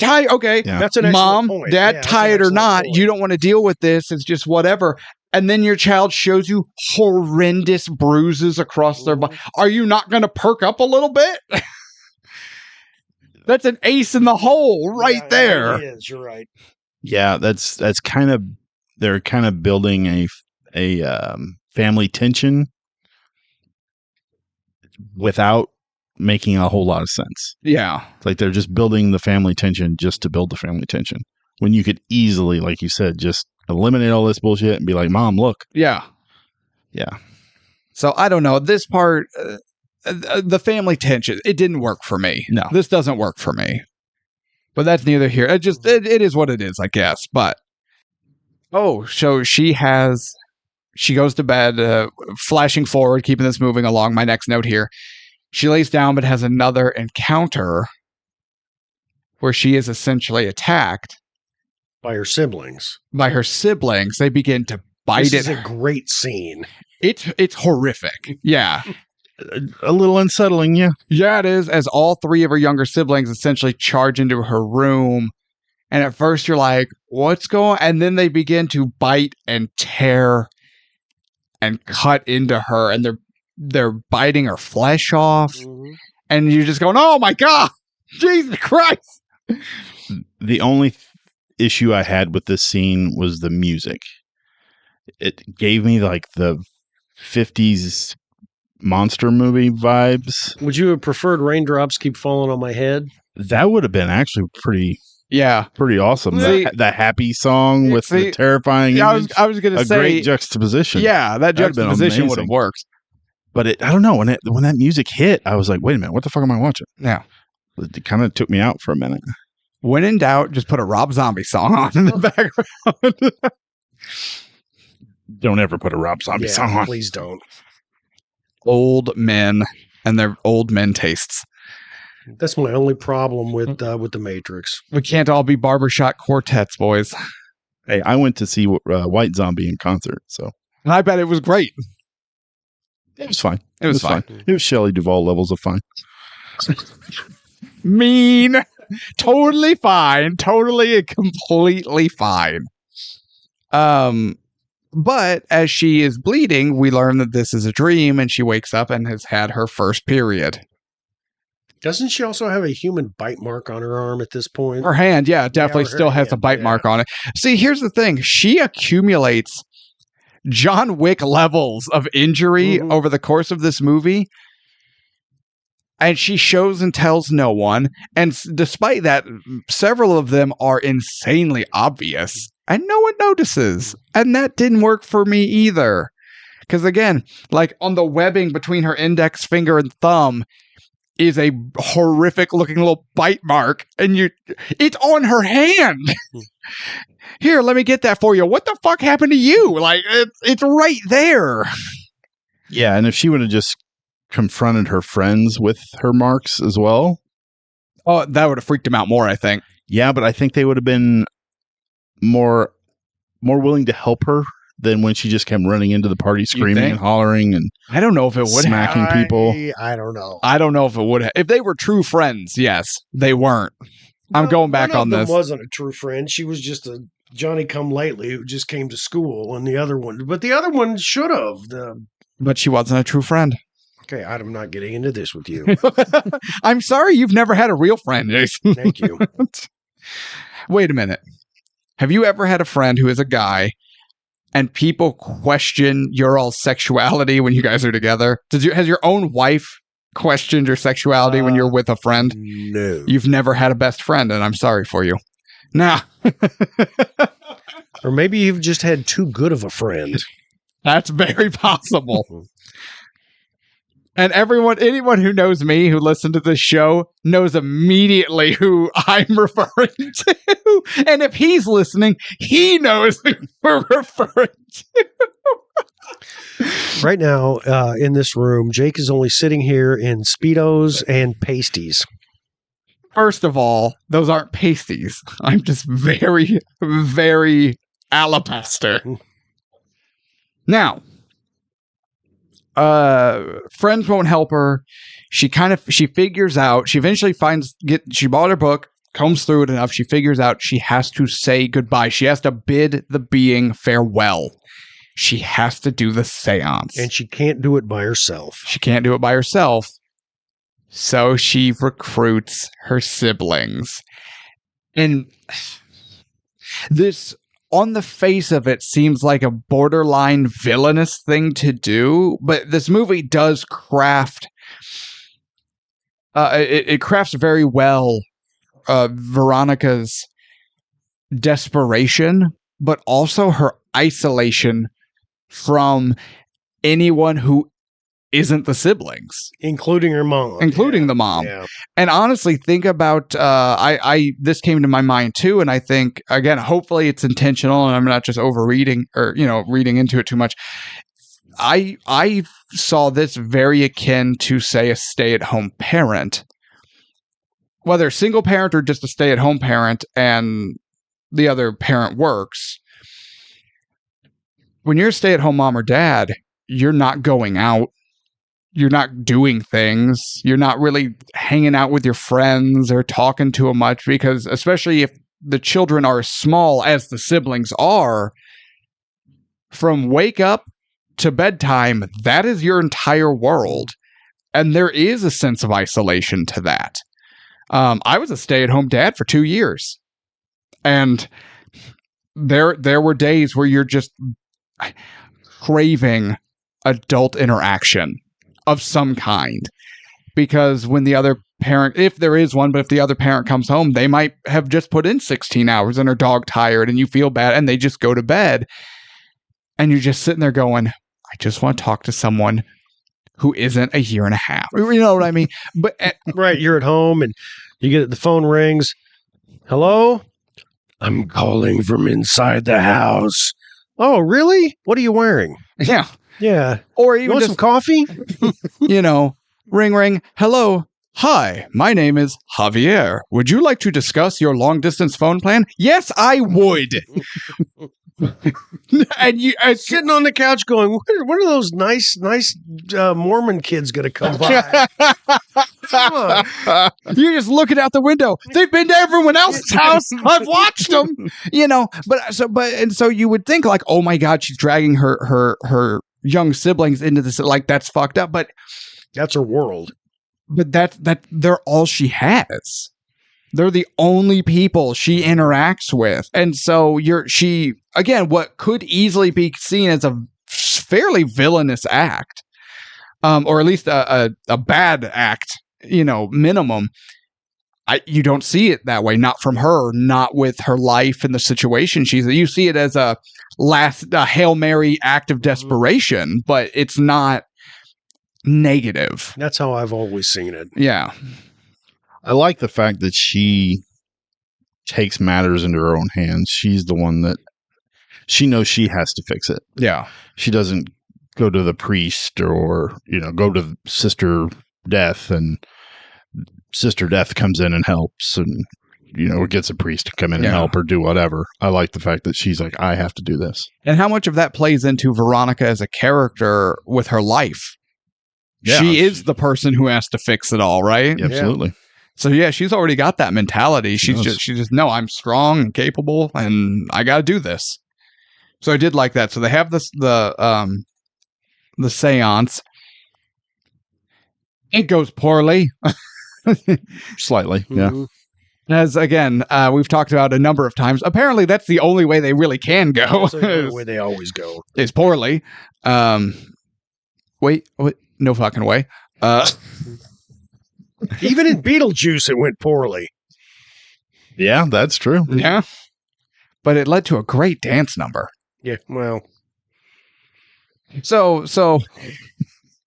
Okay, Yeah. That's an Mom, point. Dad, Yeah, tired or not, point. you don't want to deal with this. It's just whatever. And then your child shows you horrendous bruises across their body. Are you not going to perk up a little bit? That's an ace in the hole right there. It is, you're right. Yeah, that's kind of, they're kind of building a family tension without making a whole lot of sense. Yeah. It's like they're just building the family tension just to build the family tension. When you could easily, like you said, just eliminate all this bullshit and be like, Mom, look. Yeah. Yeah. So I don't know. This part, the family tension, it didn't work for me. No. This doesn't work for me. But that's neither here. It is what it is, I guess. But, so she goes to bed, flashing forward, keeping this moving along. My next note here. She lays down, but has another encounter where she is essentially attacked By her siblings. They begin to bite This it. is a great scene. It's horrific. Yeah. A little unsettling, yeah. Yeah, it is. As all 3 of her younger siblings essentially charge into her room. And at first you're like, what's going on? And then they begin to bite and tear and cut into her. And they're biting her flesh off. Mm-hmm. And you're just going, oh my God, Jesus Christ. The only issue I had with this scene was the music. It gave me like the 50s monster movie vibes. Would you have preferred Raindrops Keep Falling on My Head? That would have been actually pretty awesome. See, that happy song with the terrifying image. I was going to say, great juxtaposition. Yeah, that juxtaposition would have worked. But I don't know, when that music hit, I was like, wait a minute, what the fuck am I watching? Yeah. It kind of took me out for a minute. When in doubt, just put a Rob Zombie song on in the background. Don't ever put a Rob Zombie song on. Please don't. Old men and their old men tastes. That's my only problem with the Matrix. We can't all be barbershop quartets, boys. Hey, I went to see White Zombie in concert, so. And I bet it was great. It was fine. It was fine. It was Shelley Duvall levels of fine. Mean. Totally fine. Totally and completely fine. But as she is bleeding, we learn that this is a dream, and she wakes up and has had her first period. Doesn't she also have a human bite mark on her arm at this point? Her hand, definitely still has a bite mark on it. See, here's the thing. She accumulates John Wick levels of injury over the course of this movie. And she shows and tells no one. And despite that, several of them are insanely obvious. And no one notices. And that didn't work for me either. Because again, like on the webbing between her index finger and thumb is a horrific looking little bite mark. And it's on her hand. Here, let me get that for you. What the fuck happened to you? Like, it's right there. Yeah, and if she would have just confronted her friends with her marks as well. Oh, that would have freaked him out more, I think. Yeah, but I think they would have been more willing to help her than when she just came running into the party screaming and hollering and I don't know if it would smacking people. I don't know. I don't know if it would have. If they were true friends, yes, they weren't. I'm going back on this. Wasn't a true friend. She was just a Johnny come lately who just came to school, and the other one should have. But she wasn't a true friend. Okay, I'm not getting into this with you. I'm sorry you've never had a real friend, Jason. Thank you. Wait a minute. Have you ever had a friend who is a guy and people question your all sexuality when you guys are together? Has your own wife questioned your sexuality when you're with a friend? No. You've never had a best friend, and I'm sorry for you. Nah. Or maybe you've just had too good of a friend. That's very possible. And anyone who knows me, who listened to this show, knows immediately who I'm referring to. And if he's listening, he knows who we're referring to. Right now, in this room, Jake is only sitting here in Speedos and pasties. First of all, those aren't pasties. I'm just very, very alabaster. Now, friends won't help her. She figures out, she eventually she bought her book, combs through it enough. She figures out she has to say goodbye. She has to bid the being farewell. She has to do the seance. And she can't do it by herself. She can't do it by herself. So she recruits her siblings. And this, on the face of it, seems like a borderline villainous thing to do, but this movie does craft it crafts very well Veronica's desperation, but also her isolation from anyone who isn't the siblings, including her mom, the mom. Yeah. And honestly, think about this came to my mind too, and I think, again, hopefully it's intentional and I'm not just overreading or reading into it too much. I saw this very akin to, say, a stay-at-home parent, whether single parent or just a stay-at-home parent and the other parent works. When you're a stay-at-home mom or dad, you're not going out. You're not doing things. You're not really hanging out with your friends or talking to them much, because especially if the children are as small as the siblings are, from wake up to bedtime, that is your entire world. And there is a sense of isolation to that. I was a stay-at-home dad for 2 years. And there were days where you're just craving adult interaction of some kind, because when the other parent, if there is one, but if the other parent comes home, they might have just put in 16 hours and are dog tired and you feel bad and they just go to bed and you're just sitting there going, I just want to talk to someone who isn't a year and a half. You know what I mean? But right, you're at home and you get the phone rings. Hello? I'm calling from inside the house. Oh, really? What are you wearing? Yeah. Yeah. Or even you want just some coffee? Ring, ring. Hello. Hi, my name is Javier. Would you like to discuss your long distance phone plan? Yes, I would. And you sitting on the couch going, when are those nice Mormon kids going to come by? Come on. You're just looking out the window. They've been to everyone else's house. I've watched them, so you would think like, oh my God, she's dragging her young siblings into this. Like, that's fucked up, but that's her world. But they're all she has. They're the only people she interacts with. And so what could easily be seen as a fairly villainous act, or at least a bad act, minimum. You don't see it that way. Not from her, not with her life and the situation she's in. You see it as a Hail Mary act of desperation, but it's not negative. That's how I've always seen it. Yeah. I like the fact that she takes matters into her own hands. She's the one that she knows she has to fix it. Yeah. She doesn't go to the priest or, go to Sister Death, and Sister Death comes in and helps, and, or gets a priest to come in and help or do whatever. I like the fact that she's like, I have to do this. And how much of that plays into Veronica as a character with her life? Yeah, she is the person who has to fix it all, right? Absolutely. Yeah. So yeah, she's already got that mentality. She just no, I'm strong and capable, and I got to do this. So I did like that. So they have the seance. It goes poorly, slightly. Yeah. As again, we've talked about a number of times. Apparently, that's the only way they really can go. That's the only way they always go. Is poorly. Wait, no fucking way. Even in Beetlejuice, it went poorly. Yeah, that's true. Yeah. But it led to a great dance number. Yeah, well. So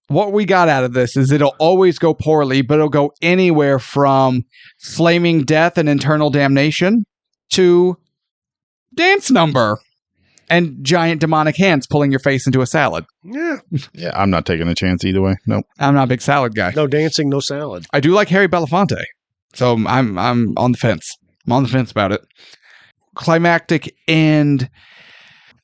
what we got out of this is it'll always go poorly, but it'll go anywhere from flaming death and eternal damnation to dance number and giant demonic hands pulling your face into a salad. Yeah. Yeah, I'm not taking a chance either way. Nope. I'm not a big salad guy. No dancing, no salad. I do like Harry Belafonte, so I'm on the fence. I'm on the fence about it. Climactic end.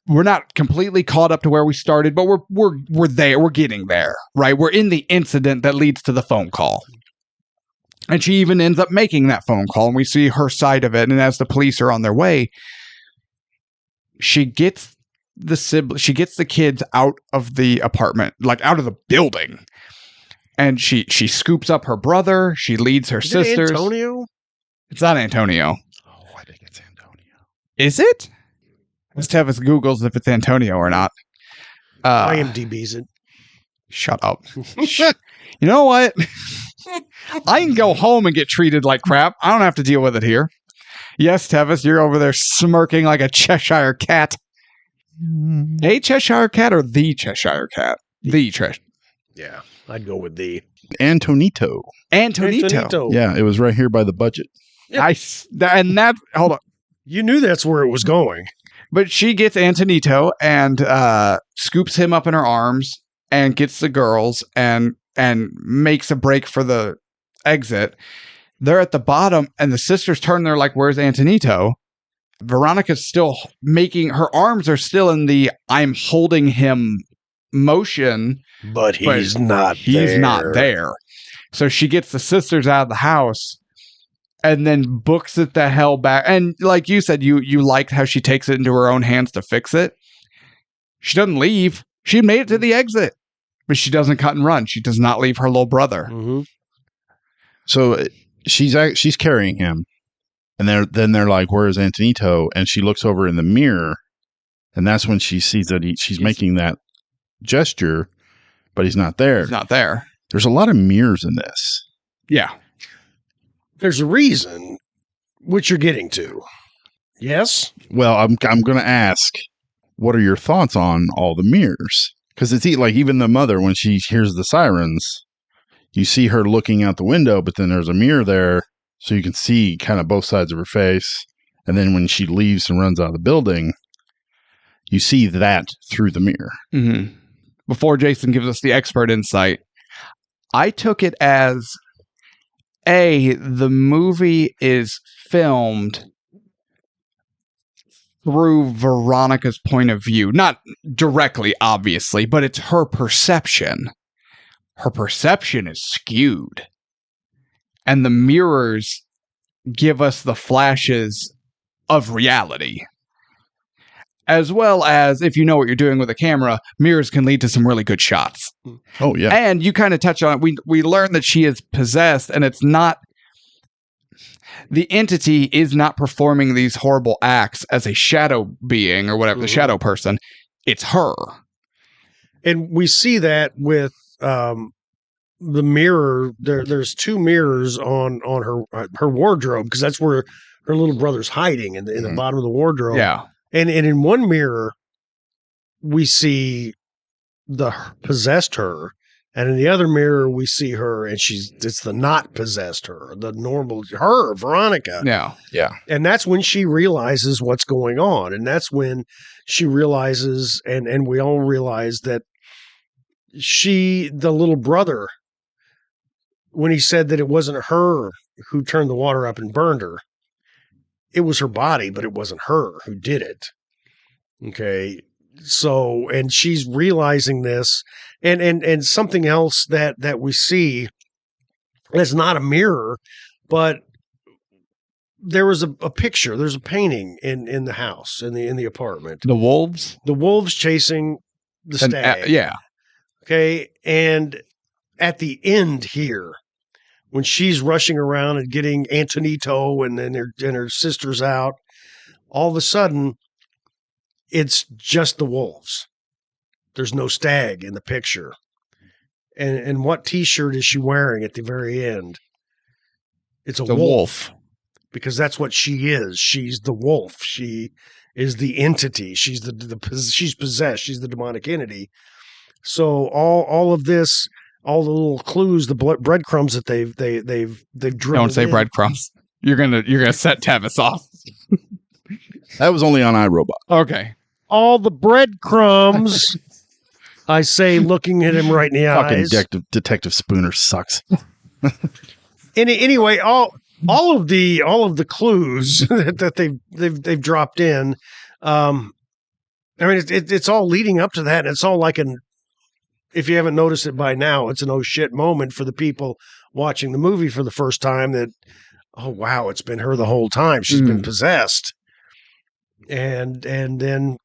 We're not completely caught up to where we started, but we're there. We're getting there, right? We're in the incident that leads to the phone call. And she even ends up making that phone call, and we see her side of it. And as the police are on their way, she gets the kids out of the apartment, like out of the building. And she scoops up her brother. She leads her sisters. Antonio? It's not Antonio. Oh, I think it's Antonio. Is it? Let's Tevis Googles if it's Antonio or not. IMDb's it. Shut up. You know what? I can go home and get treated like crap. I don't have to deal with it here. Yes, Tevis, you're over there smirking like a Cheshire cat. A Cheshire cat or the Cheshire cat? The Cheshire. Yeah, I'd go with the Antonito. Antonito. Yeah, it was right here by the budget. Nice. And that, hold on. You knew that's where it was going. But she gets Antonito and scoops him up in her arms and gets the girls and makes a break for the exit. They're at the bottom and the sisters turn. They're like, where's Antonito? Veronica's still her arms are still in the I'm holding him motion. But he's not there. So she gets the sisters out of the house and then books it the hell back. And like you said, you liked how she takes it into her own hands to fix it. She doesn't leave. She made it to the exit, but she doesn't cut and run. She does not leave her little brother. Mm-hmm. So she's carrying him, and they're like, "Where is Antonito?" And she looks over in the mirror, and that's when she sees that she's making that gesture, but he's not there. He's not there. There's a lot of mirrors in this. Yeah. There's a reason, which you're getting to. Yes? Well, I'm going to ask, what are your thoughts on all the mirrors? Because it's like even the mother, when she hears the sirens, you see her looking out the window, but then there's a mirror there, so you can see kind of both sides of her face. And then when she leaves and runs out of the building, you see that through the mirror. Mm-hmm. Before Jason gives us the expert insight, I took it as the movie is filmed through Veronica's point of view. Not directly, obviously, but it's her perception. Her perception is skewed. And the mirrors give us the flashes of reality. As well as, if you know what you're doing with a camera, mirrors can lead to some really good shots. Oh, yeah. And you kind of touch on it. We learned that she is possessed, and it's not... The entity is not performing these horrible acts as a shadow being or whatever, the shadow person. It's her. And we see that with the mirror. There's two mirrors on her wardrobe, because that's where her little brother's hiding in the bottom of the wardrobe. Yeah. And in one mirror, we see the possessed her, and in the other mirror, we see her, and it's the not possessed her, the normal her, Veronica. Yeah. Yeah. And that's when she realizes what's going on, and that's when she realizes, and we all realize that the little brother, when he said that it wasn't her who turned the water up and burned her, it was her body, but it wasn't her who did it. Okay. So, and she's realizing this, and something else that we see is not a mirror, but there was a picture, there's a painting in the house, in the apartment. The wolves? The wolves chasing the stag. Yeah. Okay. And at the end here, when she's rushing around and getting Antonito and then her sisters out, all of a sudden, it's just the wolves. There's no stag in the picture. And what T-shirt is she wearing at the very end? It's a wolf. Because that's what she is. She's the wolf. She is the entity. She's she's possessed. She's the demonic entity. So all of this, all the little clues, the breadcrumbs that they've dribbled. Don't say in. breadcrumbs. You're gonna set Tevis off. That was only on iRobot. Okay. All the breadcrumbs. I say, looking at him right in the Fucking eyes. Detective Spooner sucks. Anyway, all of the clues that they've dropped in. I mean, it's all leading up to that, and it's all like if you haven't noticed it by now, it's an oh shit moment for the people watching the movie for the first time that, oh wow, it's been her the whole time. She's been possessed. And then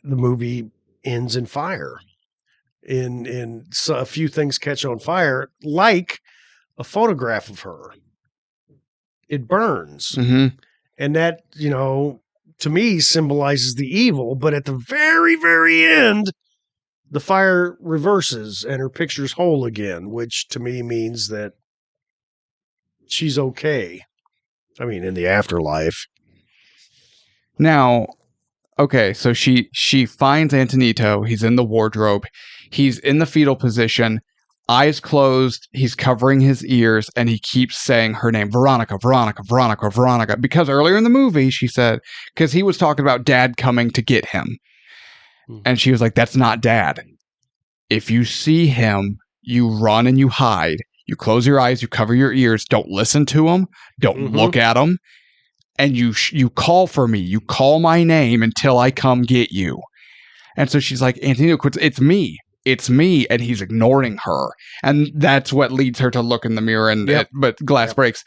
the movie ends in fire. So a few things catch on fire, like a photograph of her. It burns. Mm-hmm. And that, to me symbolizes the evil, but at the very, very end, the fire reverses and her picture's whole again, which to me means that she's okay. I mean, in the afterlife. Now, okay, so she finds Antonito. He's in the wardrobe. He's in the fetal position, eyes closed. He's covering his ears, and he keeps saying her name, Veronica, Veronica, Veronica, Veronica. Because earlier in the movie, she said, because he was talking about Dad coming to get him. And she was like, that's not Dad. If you see him, you run and you hide. You close your eyes, you cover your ears. Don't listen to him. Don't look at him. And you call for me. You call my name until I come get you. And so she's like, Antonio, it's me. It's me. And he's ignoring her. And that's what leads her to look in the mirror. But glass breaks.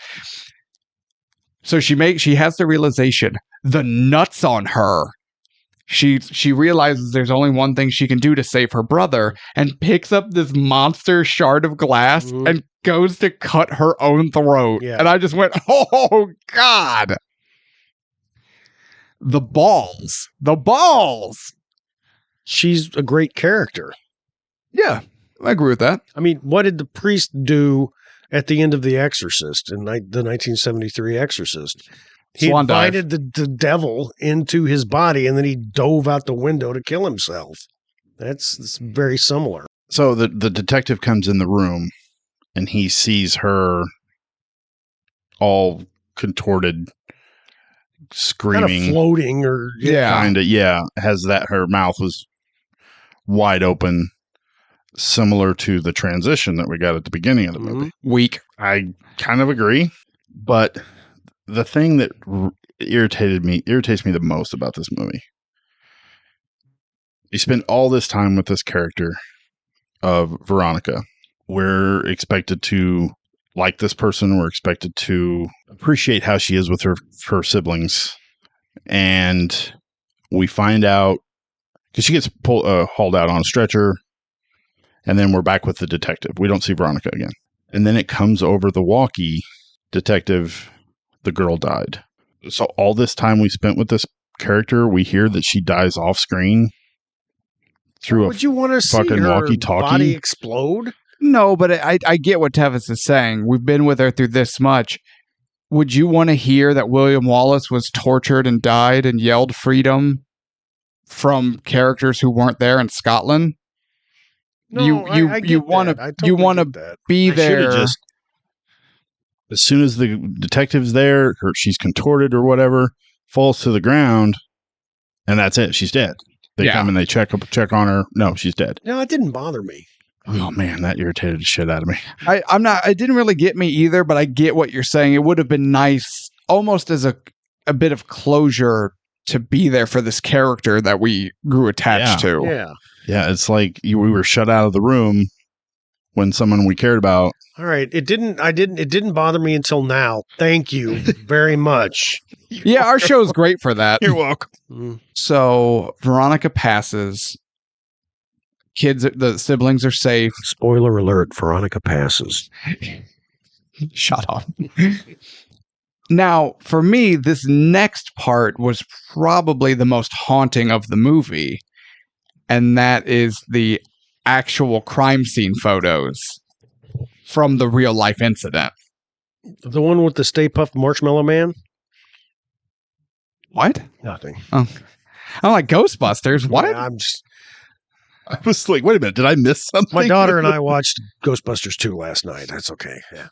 So she has the realization, the nuts on her. She realizes there's only one thing she can do to save her brother, and picks up this monster shard of glass and goes to cut her own throat. Yeah. And I just went, oh God. The balls. She's a great character. Yeah, I agree with that. I mean, what did the priest do at the end of The Exorcist, in the 1973 Exorcist? He Swan dive. invited the devil into his body, and then he dove out the window to kill himself. That's very similar. So the detective comes in the room, and he sees her all contorted, screaming, kind of floating, or has that her mouth was wide open, similar to the transition that we got at the beginning of the movie. Weak. I kind of agree, but the thing that irritates me the most about this movie, you spend all this time with this character of Veronica. We're expected to like this person. We're expected to appreciate how she is with her siblings. And we find out, because she gets hauled out on a stretcher, and then we're back with the detective. We don't see Veronica again. And then it comes over the walkie, detective, the girl died. So all this time we spent with this character, we hear that she dies off screen through would you want to see fucking her walkie-talkie? body explode? No, but I get what Tevis is saying. We've been with her through this much. Would you want to hear that William Wallace was tortured and died and yelled freedom from characters who weren't there in Scotland? No, I get you want that. I to totally you want to get that. be I should've there. As soon as the detective's there, she's contorted or whatever, falls to the ground, and that's it. She's dead. They come and they check on her. No, she's dead. No, it didn't bother me. Oh man, that irritated the shit out of me. It didn't really get me either, but I get what you're saying. It would have been nice, almost as a bit of closure, to be there for this character that we grew attached to. Yeah. It's like we were shut out of the room when someone we cared about. All right. It didn't bother me until now. Thank you very much. Yeah, our show's great for that. You're welcome. So Veronica passes. The siblings are safe. Spoiler alert, Veronica passes. Shut up. Now, for me, this next part was probably the most haunting of the movie, and that is the actual crime scene photos from the real life incident. The one with the Stay Puft Marshmallow Man? What? Nothing. Oh, I'm like Ghostbusters. What? Yeah, I was like, wait a minute, did I miss something? My daughter and I watched Ghostbusters 2 last night. That's okay. Yeah.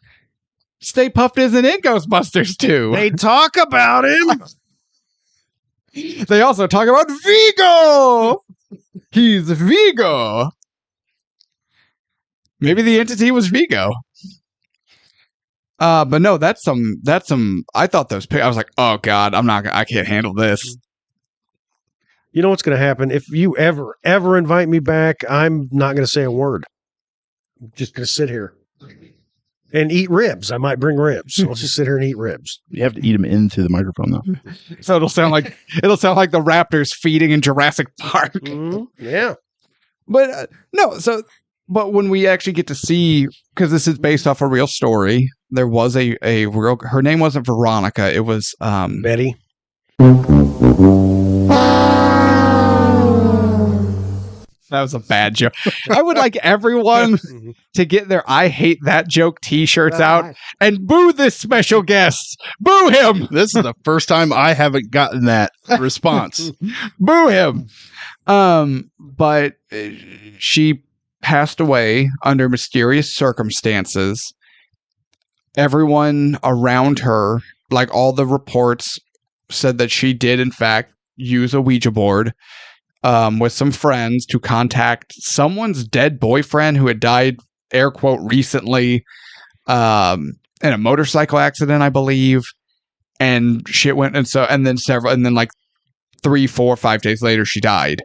Stay Puffed isn't in Ghostbusters 2. They talk about him. They also talk about Vigo. He's Vigo. Maybe the entity was Vigo. But no, that's some, I thought those, I was like, oh God, I can't handle this. You know what's going to happen? If you ever invite me back, I'm not going to say a word. I'm just going to sit here and eat ribs. I might bring ribs. I'll just sit here and eat ribs. You have to eat them into the microphone, though. So it'll sound like the raptors feeding in Jurassic Park. Mm-hmm. Yeah. But but when we actually get to see, because this is based off a real story, there was a real, her name wasn't Veronica, it was Betty. That was a bad joke. I would like everyone to get their I hate that joke t-shirts out and boo this special guest. Boo him. This is the first time I haven't gotten that response. Boo him. But she passed away under mysterious circumstances. Everyone around her, like all the reports, said that she did in fact use a Ouija board with some friends to contact someone's dead boyfriend who had died, air quote, recently in a motorcycle accident, I believe. And shit went, and then like 3, 4, 5 days later, she died.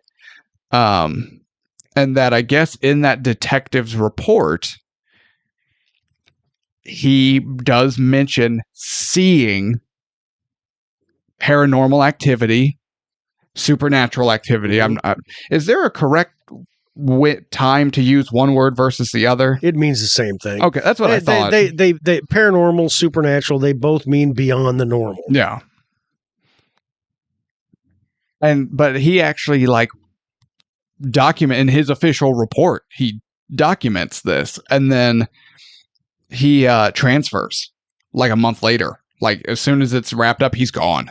And that, I guess, in that detective's report, he does mention seeing paranormal activity, supernatural activity. Is there a correct time to use one word versus the other? It means the same thing. Okay, that's what I thought. They paranormal, supernatural, they both mean beyond the normal. Yeah. But he actually document in his official report, he documents this, and then he transfers like a month later. Like as soon as it's wrapped up, he's gone.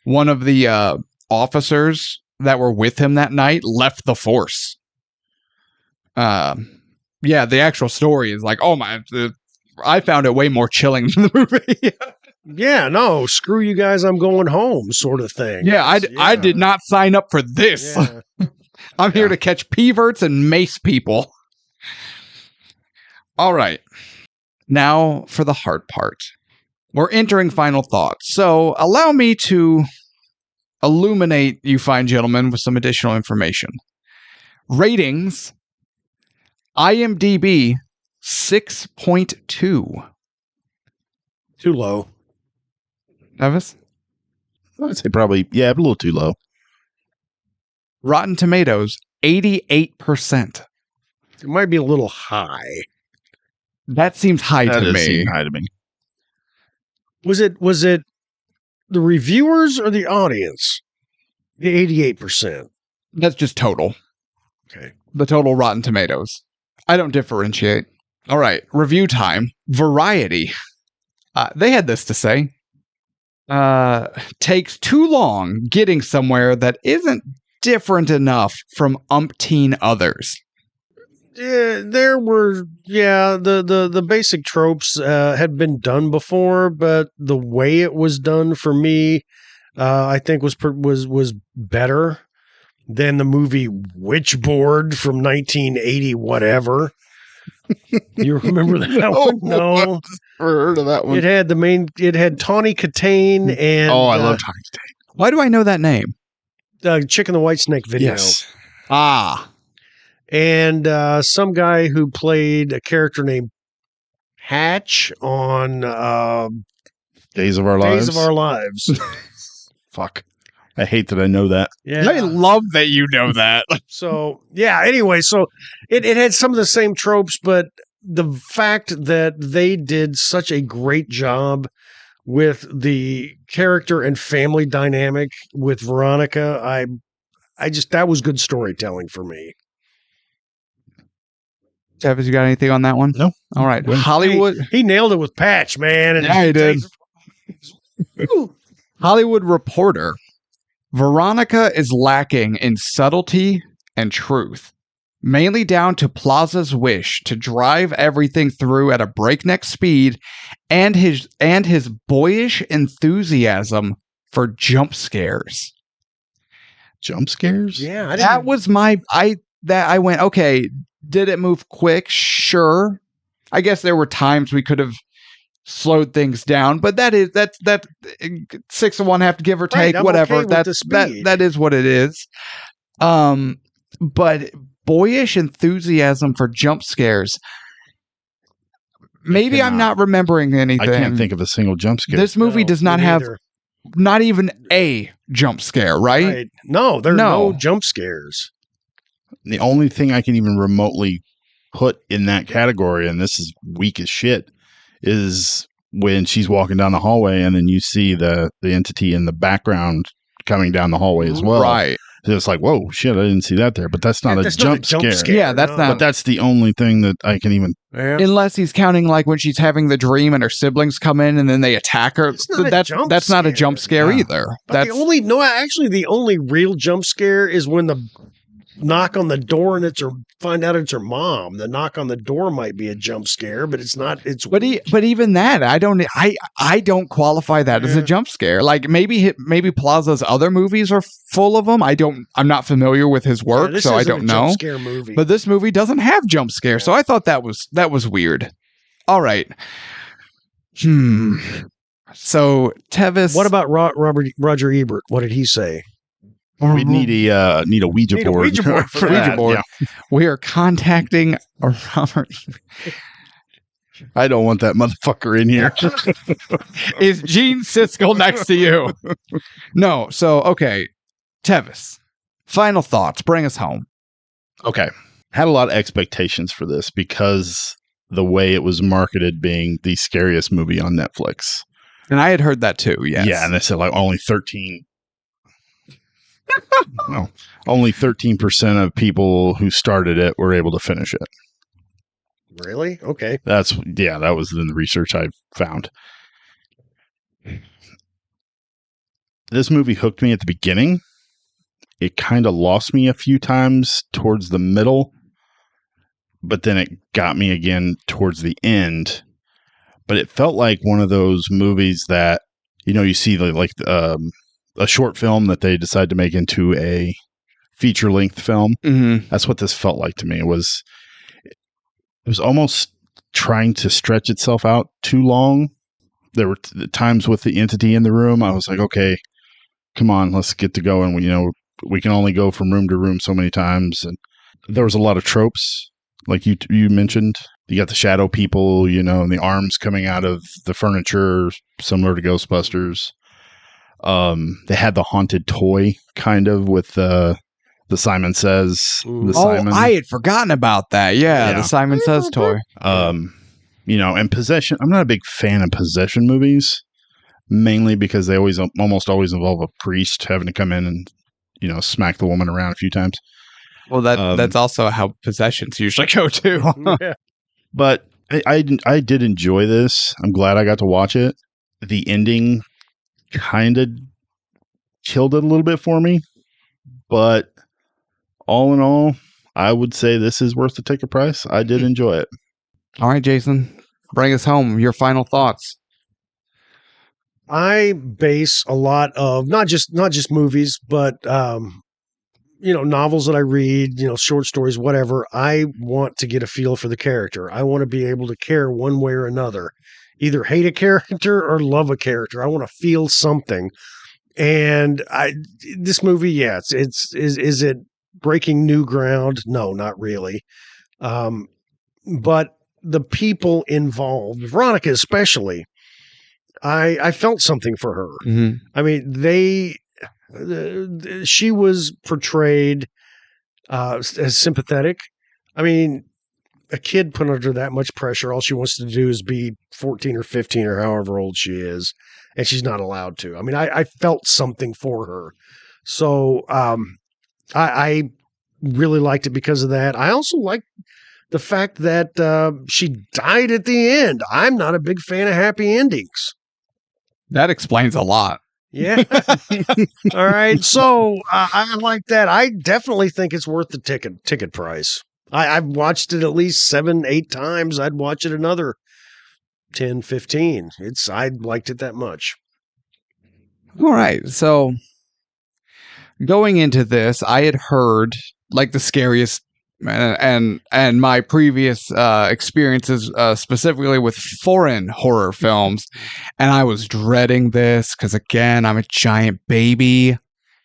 One of the officers that were with him that night left the force. The actual story is like, oh my, I found it way more chilling than the movie. Yeah, no, screw you guys, I'm going home, sort of thing. Yeah, I did not sign up for this. Yeah. I'm here to catch perverts and mace people. All right. Now for the hard part. We're entering final thoughts. So allow me to illuminate you fine gentlemen with some additional information. Ratings. IMDb 6.2. Too low. Tevis? I'd say probably, a little too low. Rotten Tomatoes 88%. It might be a little high. That seems high to me. Seem high to me. Was it the reviewers or the audience? The 88%. That's just total. Okay. The total Rotten Tomatoes. I don't differentiate. All right. Review time. Variety. They had this to say. Takes too long getting somewhere that isn't different enough from umpteen others. Yeah, there were the basic tropes had been done before, but the way it was done for me, I think was better than the movie Witchboard from 1980 whatever. You remember that one? No, I've never heard of that one. It had Tawny Katane and I love Tawny Katane. Why do I know that name? Chicken the White Snake video. Yes. And some guy who played a character named Hatch on Days of Our Lives. Days of Our Lives. Fuck. I hate that I know that. Yeah. I love that you know that. So, anyway, so it had some of the same tropes, but the fact that they did such a great job with the character and family dynamic with Veronica, I just, that was good storytelling for me. Tevis, you got anything on that one? No. All right. Hollywood. He nailed it with Patch, man. And Yeah, he did. Hollywood Reporter. Veronica is lacking in subtlety and truth. mainly down to Plaza's wish to drive everything through at a breakneck speed and his boyish enthusiasm for jump scares. Jump scares? Yeah, I That didn't. was I went, okay, did it move quick? Sure. I guess there were times we could have slowed things down, but that 6 of one have to give or take, Right, I'm whatever. okay with the speed. That is what it is. But boyish enthusiasm for jump scares. Maybe I'm not remembering anything. I can't think of a single jump scare. This movie No, does not me have neither. not even a jump scare, right? Right. No, there are No. no jump scares. The only thing I can even remotely put in that category, and this is weak as shit, is when she's walking down the hallway and then you see the entity in the background coming down the hallway as well. Right. So it's like, whoa, shit, I didn't see that there. But that's not, That's a, jump scare. Yeah, that's no. not- But that's the only thing that I can even. Yeah. Unless he's counting like when she's having the dream and her siblings come in and then they attack her. It's not a That's jump not a scare. jump scare Yeah. either. But That's the only real jump scare is when the knock on the door and find out it's her mom. The knock on the door might be a jump scare, but it's not. It's but even that, I don't qualify that as a Yeah. jump scare. Like maybe Plaza's other movies are full of them. I'm not familiar with his work, this so I isn't don't a jump know. Scare movie. But this movie doesn't have jump scare, so I thought that was weird. All right. So Tevis, what about Roger Ebert? What did he say? We need a Ouija Need a board. Ouija board for Ouija that. board? We are contacting Robert. I don't want that motherfucker in here. Is Gene Siskel next to you? No. So, okay. Tevis, final thoughts. Bring us home. Okay. Had a lot of expectations for this because the way it was marketed being the scariest movie on Netflix. And I had heard that too. Yes. Yeah, and they said like only 13. No, only 13% of people who started it were able to finish it. Really? Okay. That was in the research I found. This movie hooked me at the beginning. It kind of lost me a few times towards the middle, but then it got me again towards the end. But it felt like one of those movies that, you see a short film that they decide to make into a feature-length film. Mm-hmm. That's what this felt like to me. It was almost trying to stretch itself out too long. There were times with the entity in the room. I was like, okay, come on, let's get to going. We can only go from room to room so many times. And there was a lot of tropes, like you mentioned. You got the shadow people, and the arms coming out of the furniture, similar to Ghostbusters. They had the haunted toy kind of with the Simon Says. The Simon. I had forgotten about that. Yeah, Yeah. the Simon Says toy. And possession. I'm not a big fan of possession movies, mainly because they almost always involve a priest having to come in and, smack the woman around a few times. Well, that's also how possessions usually go too. Yeah. But I did enjoy this. I'm glad I got to watch it. The ending kind of killed it a little bit for me, but all in all, I would say this is worth the ticket price. I did enjoy it. All right, Jason, bring us home. Your final thoughts. I base a lot of not just movies, but novels that I read, short stories, whatever. I want to get a feel for the character. I want to be able to care one way or another, either hate a character or love a character. I want to feel something. And this movie, yeah, is it breaking new ground? No, not really. But the people involved, Veronica especially, I felt something for her. Mm-hmm. I mean, she was portrayed as sympathetic. I mean, a kid put under that much pressure, all she wants to do is be 14 or 15 or however old she is, and she's not allowed to. I mean, I felt something for her. So I really liked it because of that. I also liked the fact that she died at the end. I'm not a big fan of happy endings. That explains a lot. Yeah. All right. So I like that. I definitely think it's worth the ticket price. I've watched it at least 7, 8 times. I'd watch it another 10, 15. I liked it that much. All right. So going into this, I had heard like the scariest and my previous experiences specifically with foreign horror films, and I was dreading this because again, I'm a giant baby and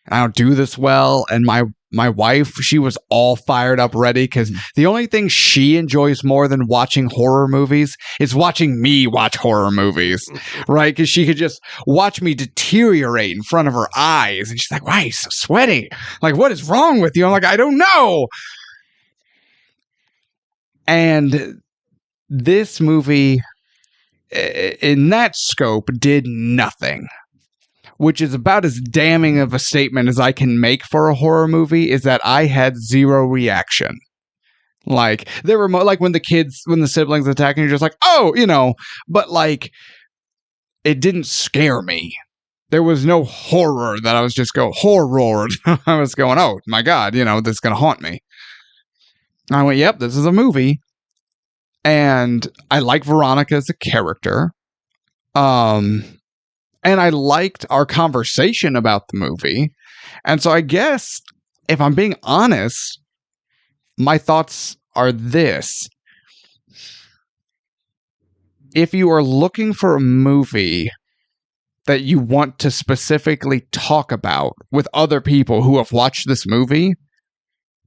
I don't do this well, and my wife, she was all fired up ready because the only thing she enjoys more than watching horror movies is watching me watch horror movies, right? Because she could just watch me deteriorate in front of her eyes. And she's like, why are you so sweaty? Like, what is wrong with you? I'm like, I don't know. And this movie, in that scope, did nothing. Which is about as damning of a statement as I can make for a horror movie, is that I had zero reaction. Like, there were like when the siblings attack and you're just like, oh, but like, it didn't scare me. There was no horror that I was just horror. I was going, oh my God, this is going to haunt me. I went, yep, this is a movie. And I like Veronica as a character. And I liked our conversation about the movie. And so I guess, if I'm being honest, my thoughts are this. If you are looking for a movie that you want to specifically talk about with other people who have watched this movie,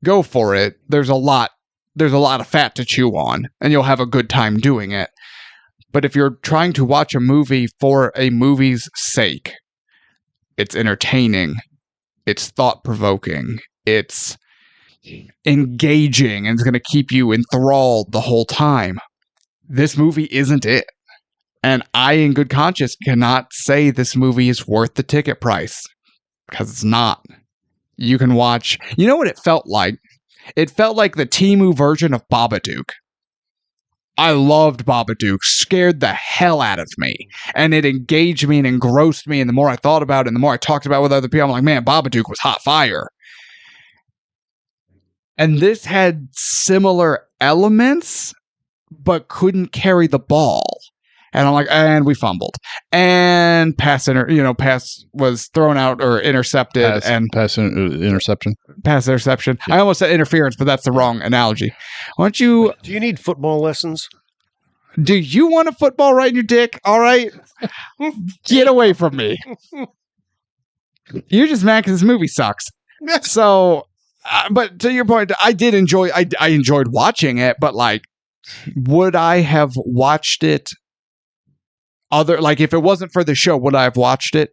go for it. There's a lot of fat to chew on, and you'll have a good time doing it. But if you're trying to watch a movie for a movie's sake, it's entertaining, it's thought-provoking, it's engaging, and it's going to keep you enthralled the whole time. This movie isn't it. And I, in good conscience, cannot say this movie is worth the ticket price, because it's not. You can watch... You know what it felt like? It felt like the Temu version of Babadook. I loved Babadook, scared the hell out of me, and it engaged me and engrossed me, and the more I thought about it and the more I talked about it with other people, I'm like, man, Babadook was hot fire. And this had similar elements, but couldn't carry the ball. And I'm like, and we fumbled. And pass was thrown out or intercepted. Pass interception. Pass interception. Yeah. I almost said interference, but that's the wrong analogy. Why don't you... Do you need football lessons? Do you want a football right in your dick? All right. Get away from me. You're just mad because this movie sucks. So, but to your point, I enjoyed watching it, but like, would I have watched it if it wasn't for the show, would I have watched it?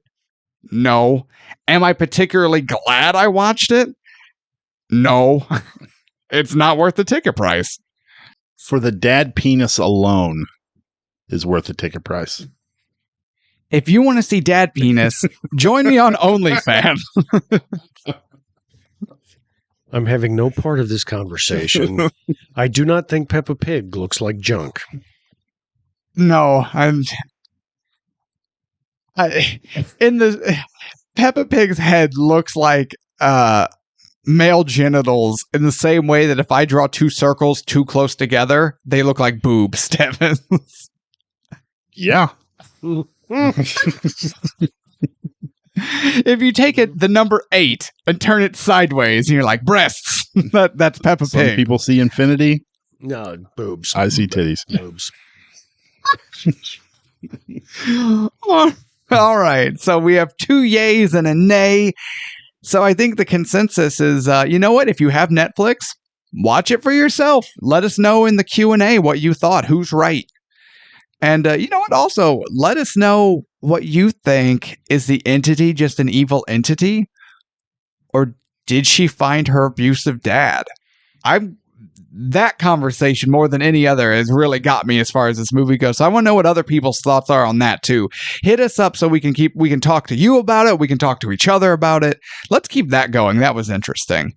No. Am I particularly glad I watched it? No. It's not worth the ticket price. For the dad penis alone is worth the ticket price. If you want to see dad penis, join me on OnlyFans. I'm having no part of this conversation. I do not think Peppa Pig looks like junk. No, Peppa Pig's head looks like male genitals in the same way that if I draw two circles too close together, they look like boobs, Tevis. Yeah. If you take the number 8 and turn it sideways, and you're like, breasts. That's Peppa Pig. Some people see infinity. No, boobs. I see titties. Boobs. All right. So we have 2 yays and a nay. So I think the consensus is, you know what? If you have Netflix, watch it for yourself. Let us know in the Q&A what you thought. Who's right? And you know what? Also, let us know what you think. Is the entity just an evil entity? Or did she find her abusive dad? That conversation, more than any other, has really got me as far as this movie goes. So I want to know what other people's thoughts are on that too. Hit us up so we can talk to you about it. We can talk to each other about it. Let's keep that going. That was interesting.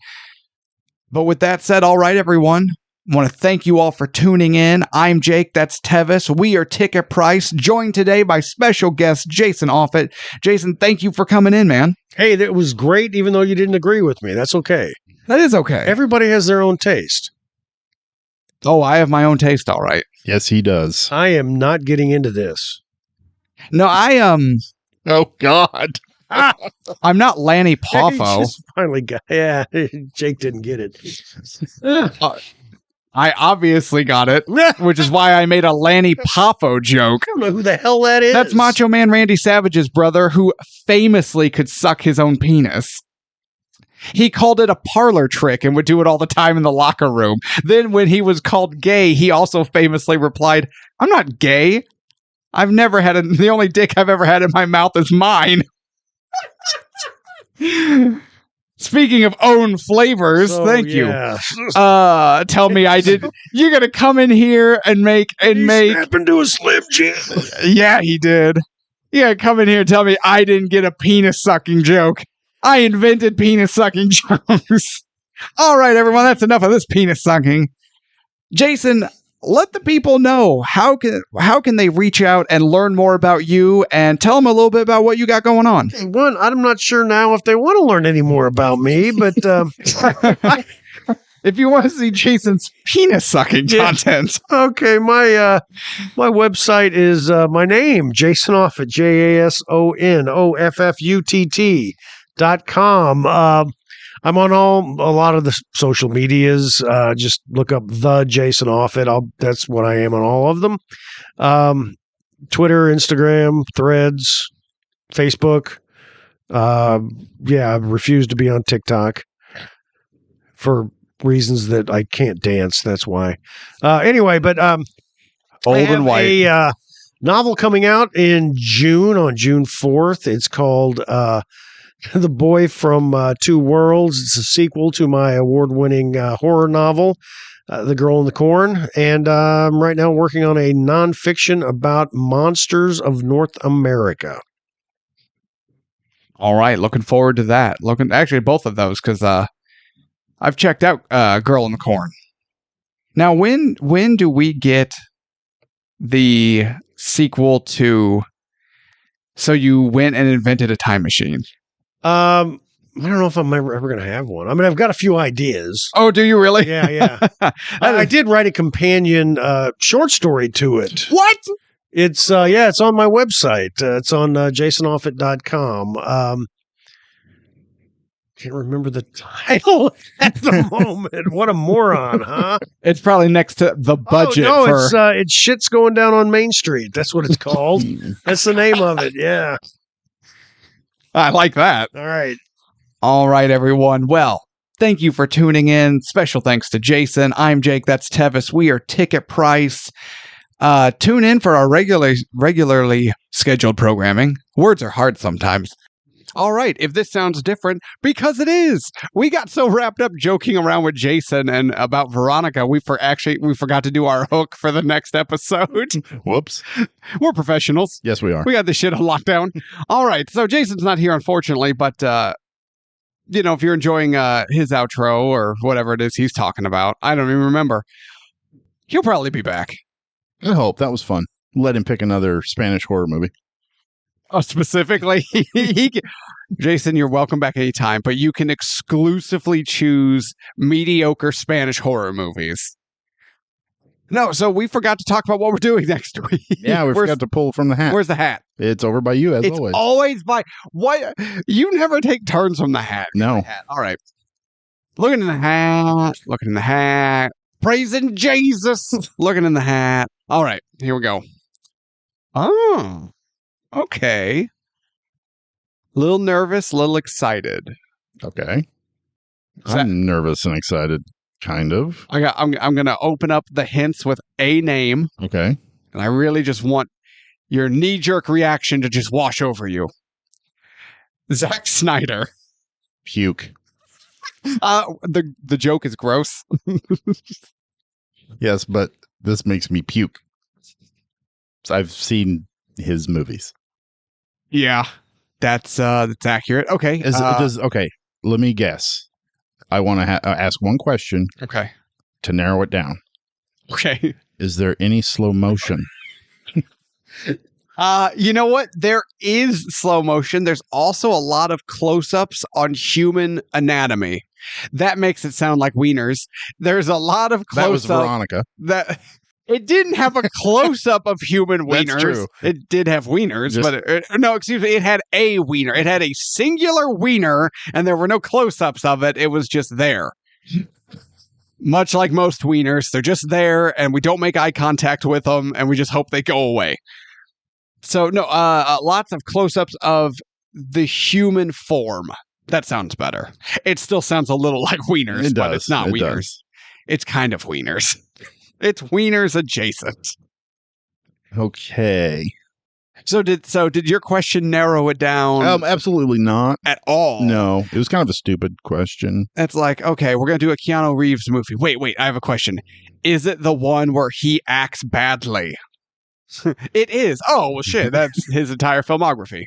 But with that said, all right, everyone. I want to thank you all for tuning in. I'm Jake. That's Tevis. We are Ticket Price, joined today by special guest Jason Offutt. Jason, thank you for coming in, man. Hey, that was great, even though you didn't agree with me. That's okay. That is okay. Everybody has their own taste. Oh, I have my own taste, all right. Yes, he does. I am not getting into this. No, Oh, God. I'm not Lanny He Poffo. just finally got. Yeah, Jake didn't get it. I obviously got it, which is why I made a Lanny Poffo joke. I don't know who the hell that is. That's Macho Man Randy Savage's brother, who famously could suck his own penis. He called it a parlor trick and would do it all the time in the locker room. Then when he was called gay, he also famously replied, "I'm not gay. I've never had the only dick I've ever had in my mouth is mine." Speaking of own flavors, thank you. Tell me I did. You're gonna come in here and make Snap into a Slim Jim. Yeah, he did. Yeah, come in here and tell me I didn't get a penis sucking joke. I invented penis sucking jokes. All right, everyone, that's enough of this penis sucking. Jason, let the people know how can they reach out and learn more about you, and tell them a little bit about what you got going on. One, I'm not sure now if they want to learn any more about me, but if you want to see Jason's penis sucking content, okay, my website is my name, Jason Offutt, JASONOFFUTT.com. I'm on a lot of the social medias. Just look up the Jason Offutt. That's what I am on all of them. Twitter, Instagram, Threads, Facebook. I refuse to be on TikTok for reasons that I can't dance. That's why. Anyway, but Old and white. A novel coming out in June, on June 4th. It's called The Boy from Two Worlds. It's a sequel to my award-winning horror novel, The Girl in the Corn. And I'm right now working on a nonfiction about monsters of North America. All right, looking forward to that. Actually, both of those, because I've checked out Girl in the Corn. Now, when do we get the sequel to So You Went and Invented a Time Machine? I don't know if I'm ever going to have one. I mean, I've got a few ideas. Oh, do you really? Yeah. I did write a companion short story to it. What? It's it's on my website. It's on JasonOffutt.com. Can't remember the title at the moment. What a moron, huh? It's probably next to the budget. Oh, no, it's Shit's Going Down on Main Street. That's what it's called. That's the name of it. Yeah. I like that. All right, everyone. Well, thank you for tuning in. Special thanks to Jason. I'm Jake. That's Tevis. We are Ticket Price. Tune in for our regularly scheduled programming. Words are hard sometimes. All right, if this sounds different, because it is. We got so wrapped up joking around with Jason and about Veronica, we forgot to do our hook for the next episode. Whoops. We're professionals. Yes, we are. We got this shit on lockdown. All right, so Jason's not here, unfortunately, but if you're enjoying his outro or whatever it is he's talking about, I don't even remember. He'll probably be back. I hope. That was fun. Let him pick another Spanish horror movie. Oh, specifically, Jason, you're welcome back anytime, but you can exclusively choose mediocre Spanish horror movies. No, so we forgot to talk about what we're doing next week. Yeah, we forgot to pull from the hat. Where's the hat? It's over by you, as it's always. Always by... What? You never take turns from the hat. No. Hat. All right. Looking in the hat. Praising Jesus. Looking in the hat. All right, here we go. Oh. Okay. A little nervous, a little excited. Okay. I'm nervous and excited, kind of. I'm going to open up the hints with a name. Okay. And I really just want your knee-jerk reaction to just wash over you. Zack Snyder. Puke. The joke is gross. Yes, but this makes me puke. So I've seen his movies. Yeah, that's accurate. Okay. Okay, let me guess. I want to ask one question. Okay. To narrow it down. Okay. Is there any slow motion? You know what? There is slow motion. There's also a lot of close-ups on human anatomy. That makes it sound like wieners. There's a lot of That was close-up Veronica. that it didn't have a close-up of human wieners. That's true. It did have wieners, Just- but no, excuse me, it had a wiener. It had a singular wiener, and there were no close-ups of it. It was just there. Much like most wieners, they're just there, and we don't make eye contact with them, and we just hope they go away. So, no, lots of close-ups of the human form. That sounds better. It still sounds a little like wieners, It but does. it's not It wieners. does. It's kind of wieners. It's wieners adjacent. Okay. So did your question narrow it down Absolutely not. at all? No, it was kind of a stupid question. It's like, okay, we're going to do a Keanu Reeves movie. Wait, I have a question. Is it the one where he acts badly? It is. Oh, well, shit. That's his entire filmography.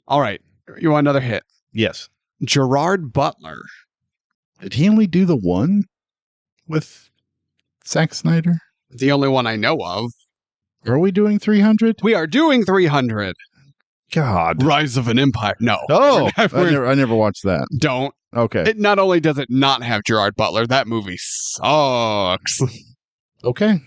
All right. You want another hit? Yes. Gerard Butler. Did he only do the one with Zack Snyder? The only one I know of. Are we doing 300? We are doing 300. God. Rise of an Empire. No. Oh, We're- I never watched that. Don't. Okay. It not only does it not have Gerard Butler, that movie sucks. Okay.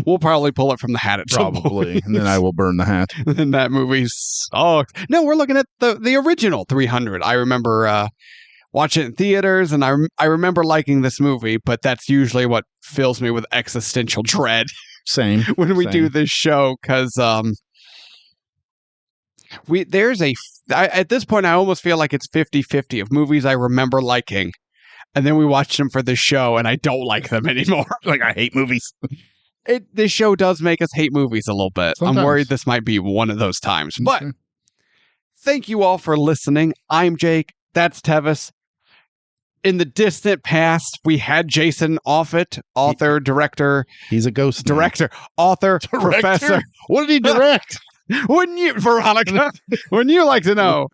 We'll probably pull it from the hat at some Probably. point. And then I will burn the hat. And that movie sucks. No, we're looking at the original 300. I remember watching it in theaters, and I remember liking this movie, but that's usually what fills me with existential dread Same. when we Same. do this show, because at this point I almost feel like it's 50-50 of movies I remember liking, and then we watch them for this show and I don't like them anymore. Like, I hate movies. This show does make us hate movies a little bit. Sometimes. I'm worried this might be one of those times. But Okay. thank you all for listening. I'm Jake. That's Tevis. In the distant past, we had Jason Offutt, author, director, He's a ghost. now. author, Director? professor. What did he direct? Wouldn't you, Veronica? Wouldn't you like to know?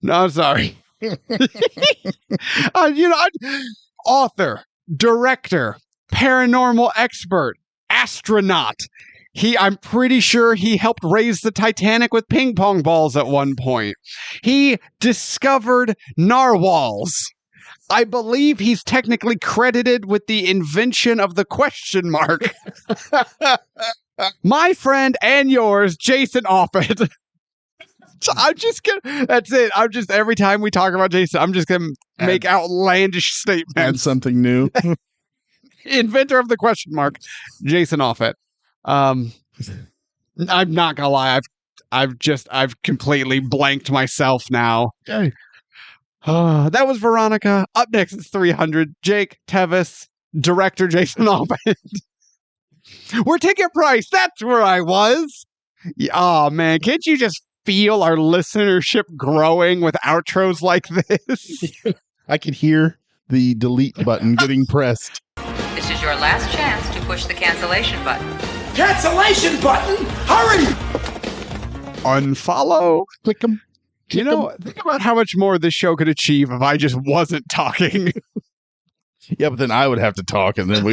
No, I'm sorry. Author, director, paranormal expert, astronaut. I'm pretty sure he helped raise the Titanic with ping pong balls at one point. He discovered narwhals. I believe he's technically credited with the invention of the question mark. My friend and yours, Jason Offutt. So I'm just gonna. That's it. I'm just every time we talk about Jason, I'm just gonna make outlandish Add statements. something new. Inventor of the question mark, Jason Offutt. I'm not gonna lie. I've completely blanked myself now. Okay. That was Veronica. Up next is 300. Jake, Tevis, director Jason Offutt. We're ticket price. That's where I was. Oh man, can't you just feel our listenership growing with outros like this? I could hear the delete button getting pressed. This is your last chance to push the cancellation button. Cancellation button! Hurry! Unfollow. Click them. You know, think about how much more this show could achieve if I just wasn't talking. Yeah, but then I would have to talk, and then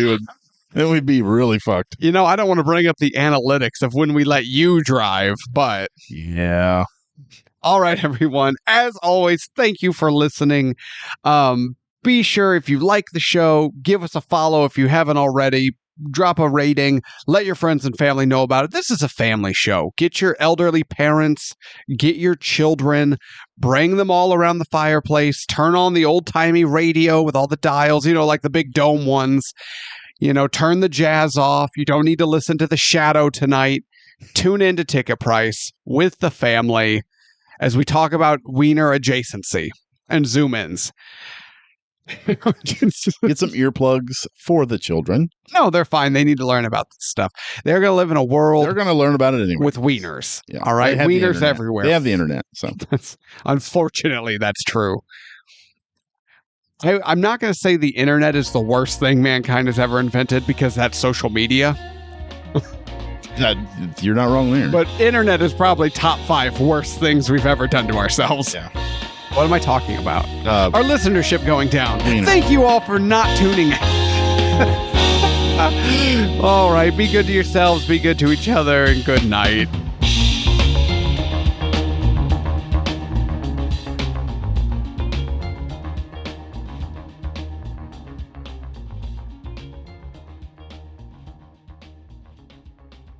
we'd be really fucked. You know, I don't want to bring up the analytics of when we let you drive, but Yeah. all right, everyone. As always, thank you for listening. Be sure, if you like the show, give us a follow if you haven't already. Drop a rating. Let your friends and family know about it. This is a family show. Get your elderly parents, get your children, bring them all around the fireplace, turn on the old-timey radio with all the dials, like the big dome ones. Turn the jazz off. You don't need to listen to The Shadow tonight. Tune in to Ticket Price with the family as we talk about wiener adjacency and zoom-ins. Get some earplugs for the children. No, they're fine. They need to learn about this stuff. They're going to live in a world They're going to learn about it anyway. with wieners. Yeah, All right? they have the Wieners internet. everywhere. They have the internet, so. Unfortunately, that's true. I'm not going to say the internet is the worst thing mankind has ever invented, because that's social media. You're not wrong there. But internet is probably top 5 worst things we've ever done to ourselves. Yeah. What am I talking about? Our listenership going down. Wiener. Thank you all for not tuning in. All right. Be good to yourselves. Be good to each other. And good night.